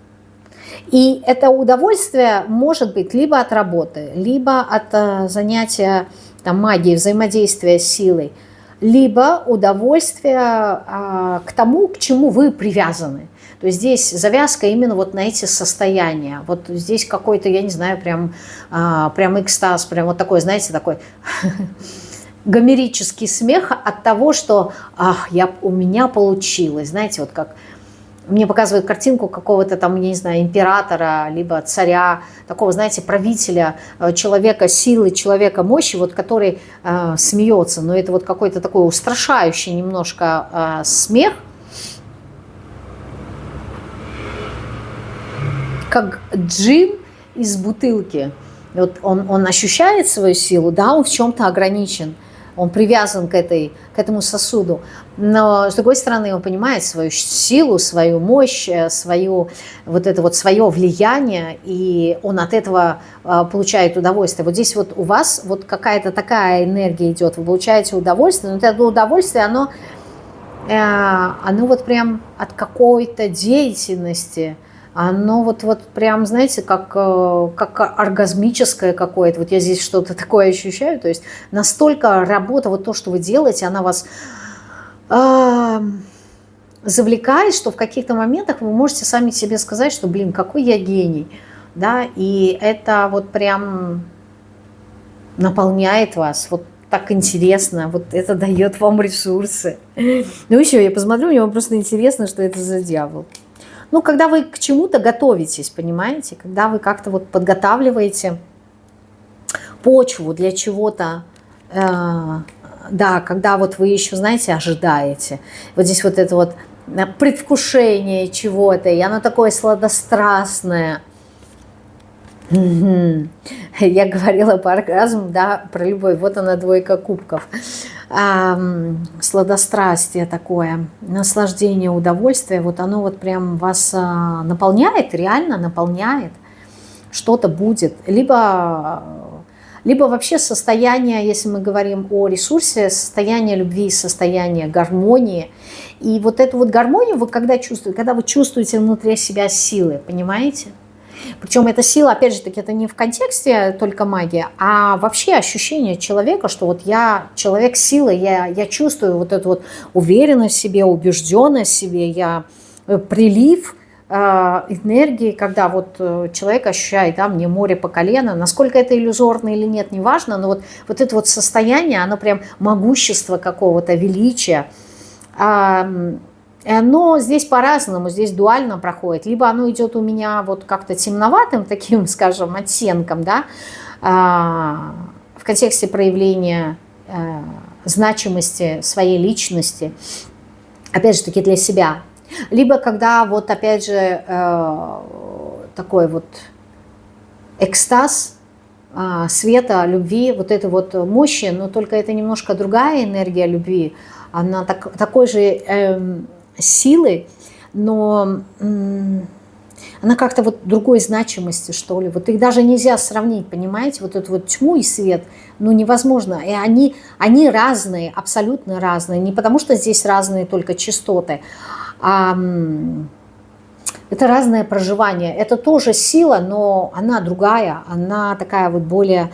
И это удовольствие может быть либо от работы, либо от занятия там, магией, взаимодействия с силой, либо удовольствие к тому, к чему вы привязаны. То есть здесь завязка именно вот на эти состояния. Вот здесь какой-то, я не знаю, прям экстаз, прям вот такой, знаете, такой гомерический смех от того, что у меня получилось. Знаете, вот как мне показывают картинку какого-то там, я не знаю, императора, либо царя, такого, знаете, правителя, человека силы, человека мощи, вот который смеется. Но это вот какой-то такой устрашающий немножко смех, как джин из бутылки. Вот он ощущает свою силу, да, он в чем-то ограничен, он привязан к этому сосуду, но с другой стороны он понимает свою силу, свою мощь, свое влияние, и он от этого получает удовольствие. Вот здесь вот у вас вот какая-то такая энергия идет, вы получаете удовольствие, но это удовольствие, оно вот прям от какой-то деятельности, оно вот прям, знаете, как оргазмическое какое-то. Вот я здесь что-то такое ощущаю. То есть настолько работа, вот то, что вы делаете, она вас завлекает, что в каких-то моментах вы можете сами себе сказать, что, блин, какой я гений. Да? И это вот прям наполняет вас. Вот так интересно. Вот это дает вам ресурсы. Ну еще я посмотрю, мне просто интересно, что это за дьявол. Ну, когда вы к чему-то готовитесь, понимаете, когда вы как-то вот подготавливаете почву для чего-то, да, когда вот вы еще, знаете, ожидаете. Вот здесь вот это вот предвкушение чего-то, и оно такое сладострастное. Я говорила по оргазму, да, про любовь. Вот она, двойка кубков. Сладострастие такое, наслаждение, удовольствие, вот оно вот прям вас наполняет, реально наполняет. Что-то будет. Либо вообще состояние, если мы говорим о ресурсе, состояние любви, состояние гармонии. И вот эту вот гармонию вы когда вы чувствуете внутри себя силы, понимаете? Причем эта сила, опять же таки, это не в контексте только магии, а вообще ощущение человека, что вот я человек силы, я чувствую вот эту вот уверенность в себе, убежденность в себе, я прилив энергии, когда вот человек ощущает, да, мне море по колено, насколько это иллюзорно или нет, неважно, но вот это вот состояние, оно прям могущество какого-то, величия. Но здесь по-разному, здесь дуально проходит. Либо оно идет у меня вот как-то темноватым таким, скажем, оттенком, да, в контексте проявления значимости своей личности, опять же таки для себя. Либо когда вот опять же такой вот экстаз света, любви, вот этой вот мощи, но только это немножко другая энергия любви, она такой же силы, но она как-то вот другой значимости, что ли. Вот их даже нельзя сравнить, понимаете? Вот эту вот тьму и свет, ну невозможно. И они разные, абсолютно разные. Не потому что здесь разные только частоты, а это разное проживание. Это тоже сила, но она другая, она такая вот более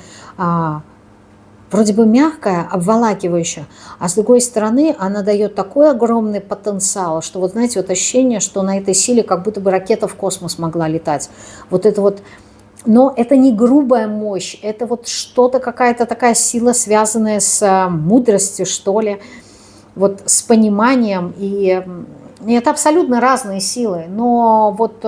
вроде бы мягкая, обволакивающая, а с другой стороны она дает такой огромный потенциал, что вот знаете, вот ощущение, что на этой силе как будто бы ракета в космос могла летать. Вот это вот, но это не грубая мощь, это вот что-то, какая-то такая сила, связанная с мудростью, что ли, вот с пониманием, и это абсолютно разные силы, но вот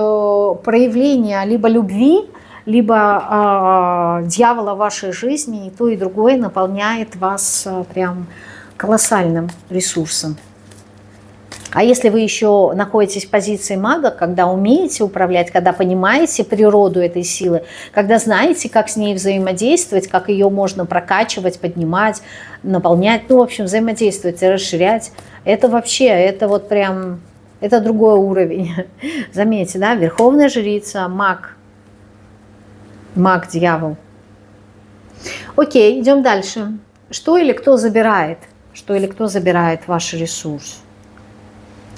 проявление либо любви, либо дьявола в вашей жизни, и то, и другое наполняет вас прям колоссальным ресурсом. А если вы еще находитесь в позиции мага, когда умеете управлять, когда понимаете природу этой силы, когда знаете, как с ней взаимодействовать, как ее можно прокачивать, поднимать, наполнять, ну, в общем, взаимодействовать и расширять, это вообще, это вот прям, это другой уровень. Заметьте, да, верховная жрица, маг, дьявол. Окей, идем дальше. Что или кто забирает? Что или кто забирает ваш ресурс?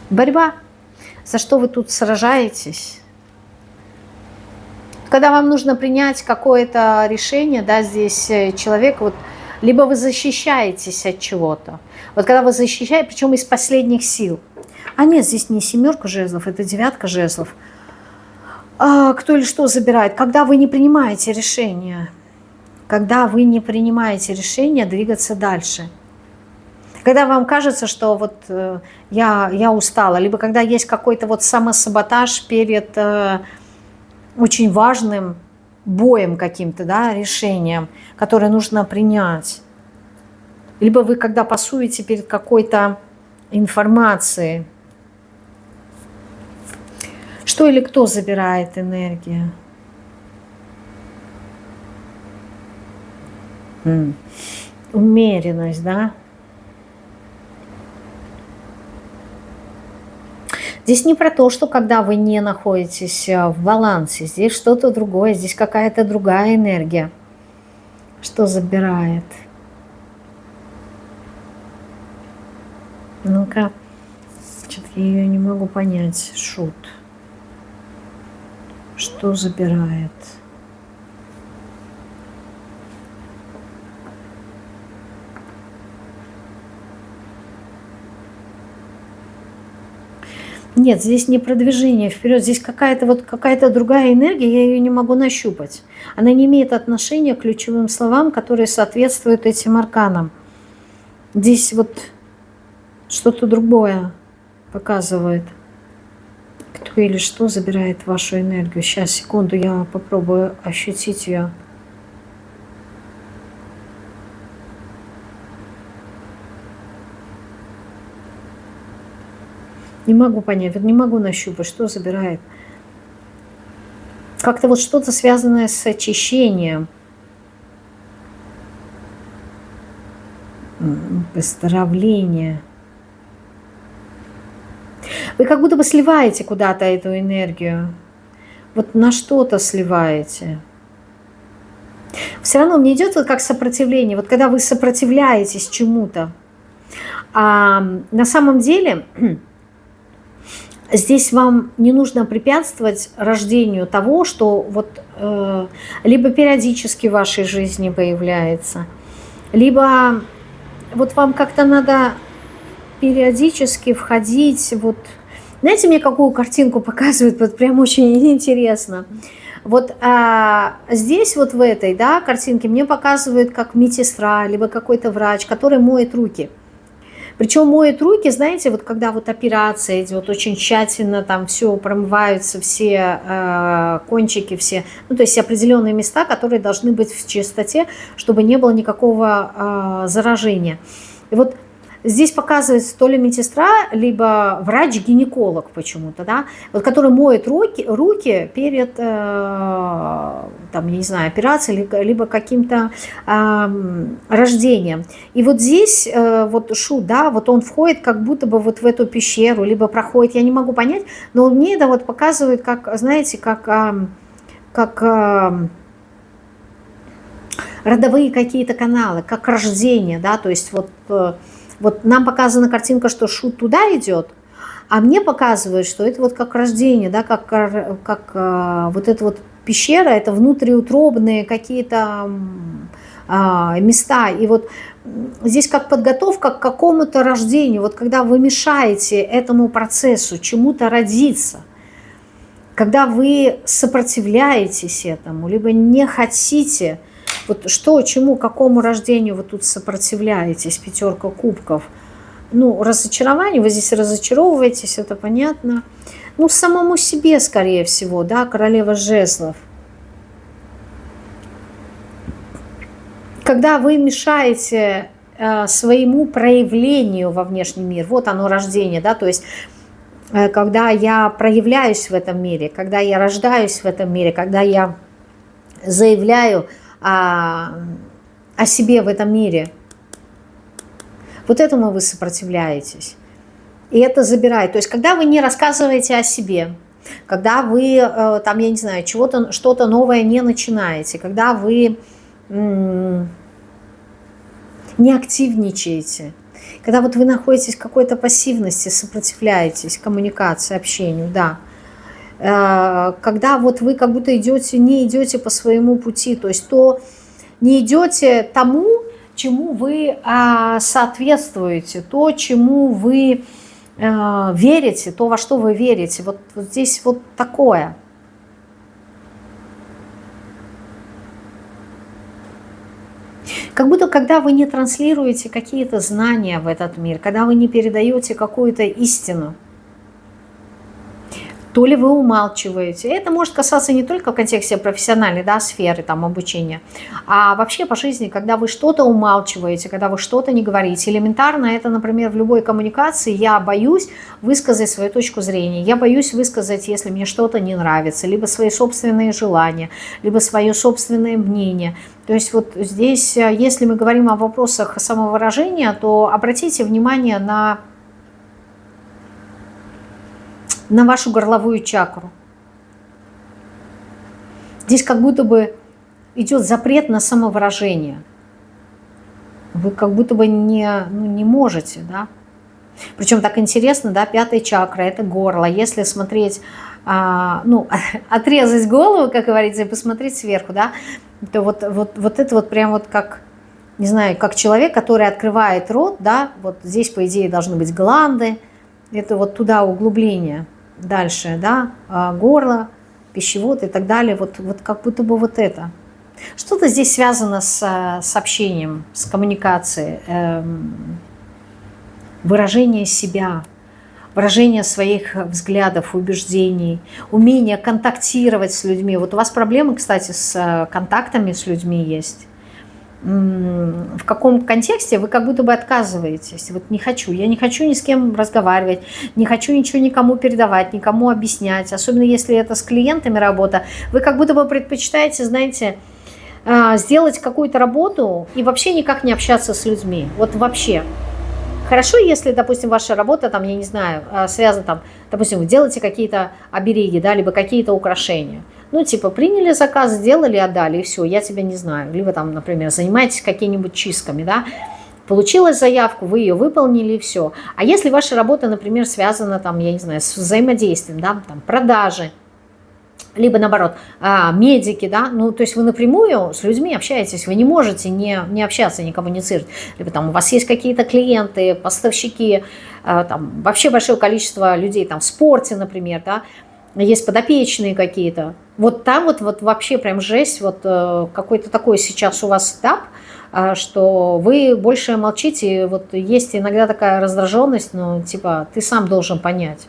Борьба. За что вы тут сражаетесь? Когда вам нужно принять какое-то решение, да, здесь человек, вот, либо вы защищаетесь от чего-то. Вот когда вы защищаете, причем из последних сил. А нет, здесь не 7 жезлов, это 9 жезлов. Кто или что забирает? Когда вы не принимаете решение. Когда вы не принимаете решение двигаться дальше. Когда вам кажется, что вот я устала. Либо когда есть какой-то вот самосаботаж перед очень важным боем каким-то, да, решением, которое нужно принять. Либо вы когда пасуете перед какой-то информацией. Что или кто забирает энергию? Умеренность, да? Здесь не про то, что когда вы не находитесь в балансе, здесь что-то другое, здесь какая-то другая энергия. Что забирает? Ну-ка, что-то я ее не могу понять. Шут. Что забирает? Нет, здесь не продвижение вперед, здесь какая-то другая энергия, я ее не могу нащупать. Она не имеет отношения к ключевым словам, которые соответствуют этим арканам. Здесь вот что-то другое показывает. Кто или что забирает вашу энергию? Сейчас, секунду, я попробую ощутить ее. Не могу понять, вот не могу нащупать, что забирает. Как-то вот что-то связанное с очищением. Поздравление. Вы как будто бы сливаете куда-то эту энергию. Вот на что-то сливаете. Все равно мне идет вот как сопротивление. Вот когда вы сопротивляетесь чему-то. А на самом деле здесь вам не нужно препятствовать рождению того, что вот либо периодически в вашей жизни появляется, либо вот вам как-то надо периодически входить вот. Знаете, мне какую картинку показывают? Вот прям очень интересно. Вот здесь вот в этой, да, картинке мне показывают как медсестра, либо какой-то врач, который моет руки. Причем моют руки, знаете, вот когда вот операция идет, очень тщательно там все промываются, все кончики, все, ну то есть определенные места, которые должны быть в чистоте, чтобы не было никакого заражения. И вот здесь показывается то ли медсестра, либо врач-гинеколог почему-то, да, вот, который моет руки перед, там, я не знаю, операцией, либо каким-то рождением. И вот здесь вот Шу, да, вот он входит как будто бы вот в эту пещеру, либо проходит, я не могу понять, но мне это вот показывает, как, знаете, как родовые какие-то каналы, как рождение, да, то есть вот нам показана картинка, что Шу туда идет, а мне показывают, что это вот как рождение, да, как вот эта вот пещера, это внутриутробные какие-то места. И вот здесь как подготовка к какому-то рождению. Вот когда вы мешаете этому процессу чему-то родиться, когда вы сопротивляетесь этому, либо не хотите, вот что, чему, какому рождению вы тут сопротивляетесь, 5 кубков. Ну, разочарование, вы здесь разочаровываетесь, это понятно. Ну, самому себе, скорее всего, да, королева жезлов. Когда вы мешаете своему проявлению во внешний мир, вот оно рождение, да, то есть когда я проявляюсь в этом мире, когда я рождаюсь в этом мире, когда я заявляю о себе в этом мире, вот этому вы сопротивляетесь. И это забирает. То есть, когда вы не рассказываете о себе, когда вы, там, я не знаю, что-то новое не начинаете, когда вы не активничаете, когда вот вы находитесь в какой-то пассивности, сопротивляетесь коммуникации, общению, да, когда вот вы как будто не идете по своему пути, то есть не идете тому, чему вы соответствуете, то, чему вы верите, то, во что вы верите. Вот здесь вот такое. Как будто когда вы не транслируете какие-то знания в этот мир, когда вы не передаете какую-то истину, то ли вы умалчиваете. Это может касаться не только в контексте профессиональной, да, сферы там, обучения, а вообще по жизни, когда вы что-то умалчиваете, когда вы что-то не говорите. Элементарно это, например, в любой коммуникации я боюсь высказать свою точку зрения, я боюсь высказать, если мне что-то не нравится, либо свои собственные желания, либо свое собственное мнение. То есть вот здесь, если мы говорим о вопросах самовыражения, то обратите внимание на вашу горловую чакру. Здесь как будто бы идет запрет на самовыражение. Вы как будто бы не можете, да. Причем так интересно, да, 5-я чакра – это горло. Если смотреть, отрезать голову, как говорится, и посмотреть сверху, да, то вот это вот прям вот как, не знаю, как человек, который открывает рот, да, вот здесь, по идее, должны быть гланды, это вот туда углубление. Дальше, да, горло, пищевод и так далее, вот как будто бы вот это. Что-то здесь связано с общением, с коммуникацией, выражение себя, выражение своих взглядов, убеждений, умение контактировать с людьми. Вот у вас проблемы, кстати, с контактами с людьми есть. В каком контексте вы как будто бы отказываетесь. Вот я не хочу ни с кем разговаривать, не хочу ничего никому передавать, никому объяснять. Особенно если это с клиентами работа. Вы как будто бы предпочитаете, знаете, сделать какую-то работу и вообще никак не общаться с людьми. Вот вообще. Хорошо, если, допустим, ваша работа, там, я не знаю, связана, там, допустим, вы делаете какие-то обереги, да, либо какие-то украшения. Ну, типа, приняли заказ, сделали, отдали, и все, я тебя не знаю. Либо там, например, занимаетесь какими-нибудь чистками, да, получилась заявку, вы ее выполнили, и все. А если ваша работа, например, связана, там, я не знаю, с взаимодействием, да, там, продажи, либо наоборот, медики, да, ну, то есть вы напрямую с людьми общаетесь, вы не можете не общаться, не коммуницировать, либо там у вас есть какие-то клиенты, поставщики, там вообще большое количество людей там в спорте, например, да, есть подопечные какие-то, вот там вот вообще прям жесть, вот какой-то такой сейчас у вас этап, что вы больше молчите. Вот есть иногда такая раздраженность, ну, типа, ты сам должен понять.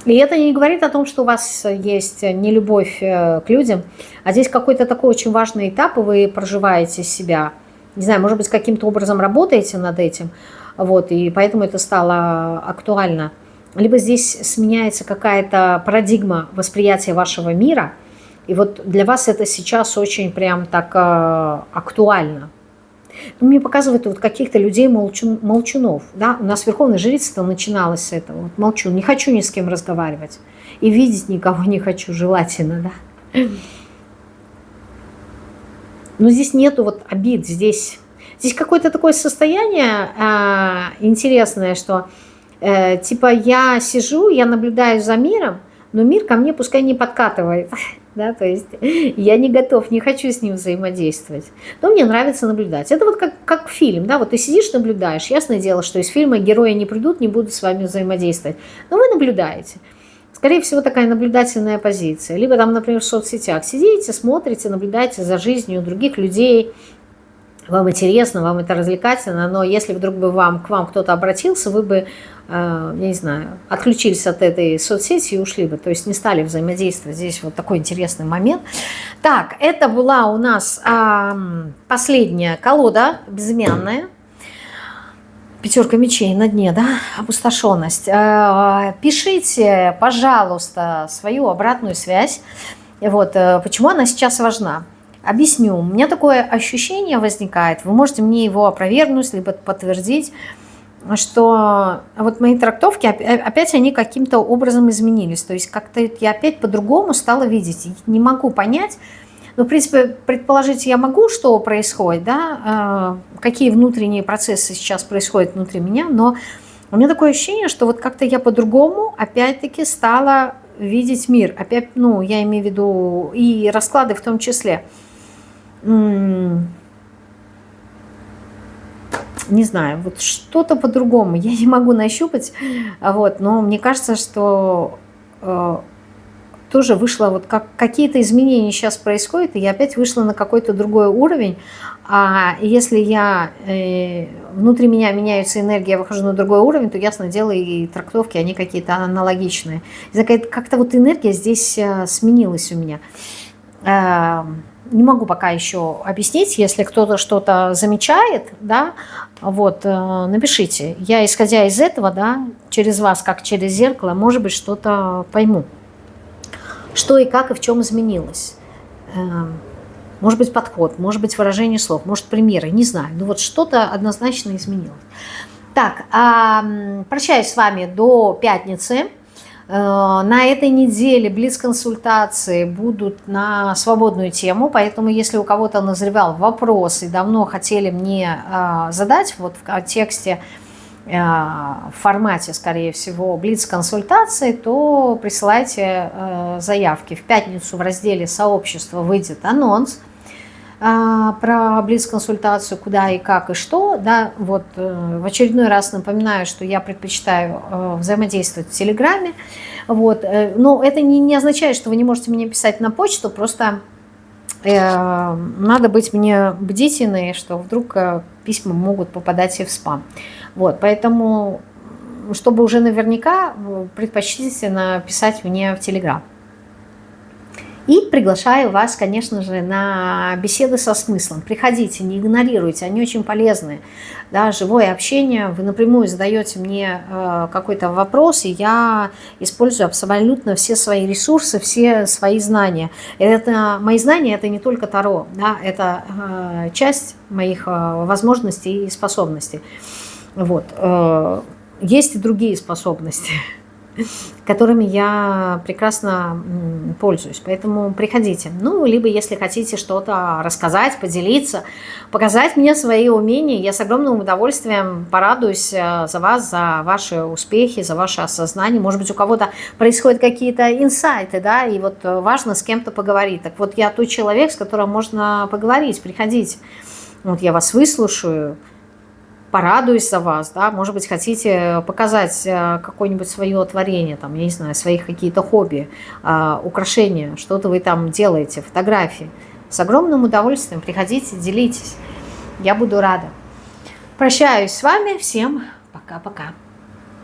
И это не говорит о том, что у вас есть нелюбовь к людям, а здесь какой-то такой очень важный этап, и вы проживаете себя. Не знаю, может быть, каким-то образом работаете над этим, вот, и поэтому это стало актуально. Либо здесь сменяется какая-то парадигма восприятия вашего мира, и вот для вас это сейчас очень прям так актуально. Ну, мне показывают вот каких-то людей молчунов. Да? У нас верховная жрица начиналась с этого. Вот молчу, не хочу ни с кем разговаривать. И видеть никого не хочу, желательно. Да? Но здесь нету вот обид. Здесь какое-то такое состояние интересное, что типа я сижу, я наблюдаю за миром, но мир ко мне пускай не подкатывает. Да, то есть я не готов, не хочу с ним взаимодействовать. Но мне нравится наблюдать. Это вот как фильм, да, вот ты сидишь, наблюдаешь. Ясное дело, что из фильма герои не придут, не будут с вами взаимодействовать. Но вы наблюдаете. Скорее всего, такая наблюдательная позиция. Либо там, например, в соцсетях сидите, смотрите, наблюдаете за жизнью других людей. Вам интересно, вам это развлекательно, но если вдруг бы к вам кто-то обратился, вы бы, я не знаю, отключились от этой соцсети и ушли бы, то есть не стали взаимодействовать. Здесь вот такой интересный момент. Так, это была у нас последняя колода, безымянная. Пятерка мечей на дне, да, опустошенность. Пишите, пожалуйста, свою обратную связь. Вот, почему она сейчас важна. Объясню. У меня такое ощущение возникает, вы можете мне его опровергнуть, либо подтвердить, что вот мои трактовки, опять они каким-то образом изменились. То есть как-то я опять по-другому стала видеть. Не могу понять, но, в принципе, предположить я могу, что происходит, да, какие внутренние процессы сейчас происходят внутри меня, но у меня такое ощущение, что вот как-то я по-другому опять-таки стала видеть мир. Опять, ну, я имею в виду и расклады в том числе. Не знаю, вот что-то по-другому я не могу нащупать, вот, но мне кажется, что тоже вышло, вот какие-то изменения сейчас происходят, и я опять вышла на какой-то другой уровень, а если внутри меня меняется энергия, я выхожу на другой уровень, то, ясно дело, и трактовки, они какие-то аналогичные. Как-то вот энергия здесь сменилась у меня. Не могу пока еще объяснить, если кто-то что-то замечает, да, вот, напишите. Я, исходя из этого, да, через вас, как через зеркало, может быть, что-то пойму. Что и как, и в чем изменилось. Может быть, подход, может быть, выражение слов, может, примеры, не знаю. Но вот что-то однозначно изменилось. Так, прощаюсь с вами до пятницы. На этой неделе блиц-консультации будут на свободную тему, поэтому если у кого-то назревал вопрос и давно хотели мне задать вот в контексте, в формате, скорее всего, блиц-консультации, то присылайте заявки. В пятницу в разделе «Сообщество» выйдет анонс про блиц-консультацию, куда и как и что. Да, вот, в очередной раз напоминаю, что я предпочитаю взаимодействовать в Телеграме. Вот, но это не означает, что вы не можете мне писать на почту, просто надо быть мне бдительной, что вдруг письма могут попадать и в спам. Вот, поэтому, чтобы уже наверняка, предпочтительно писать мне в Телеграм. И приглашаю вас, конечно же, на беседы со смыслом. Приходите, не игнорируйте, они очень полезные. Да, живое общение, вы напрямую задаете мне какой-то вопрос, и я использую абсолютно все свои ресурсы, все свои знания. Мои знания – это не только Таро, да, это часть моих возможностей и способностей. Вот. Есть и другие способности, которыми я прекрасно пользуюсь. Поэтому приходите. Ну, либо если хотите что-то рассказать, поделиться, показать мне свои умения, я с огромным удовольствием порадуюсь за вас, за ваши успехи, за ваше осознание. Может быть, у кого-то происходят какие-то инсайты, да, и вот важно с кем-то поговорить. Так вот, я тот человек, с которым можно поговорить. Приходите. Вот я вас выслушаю, порадуюсь за вас, да, может быть, хотите показать какое-нибудь свое творение, там, я не знаю, своих какие-то хобби, украшения, что-то вы там делаете, фотографии. С огромным удовольствием приходите, делитесь. Я буду рада. Прощаюсь с вами. Всем пока-пока.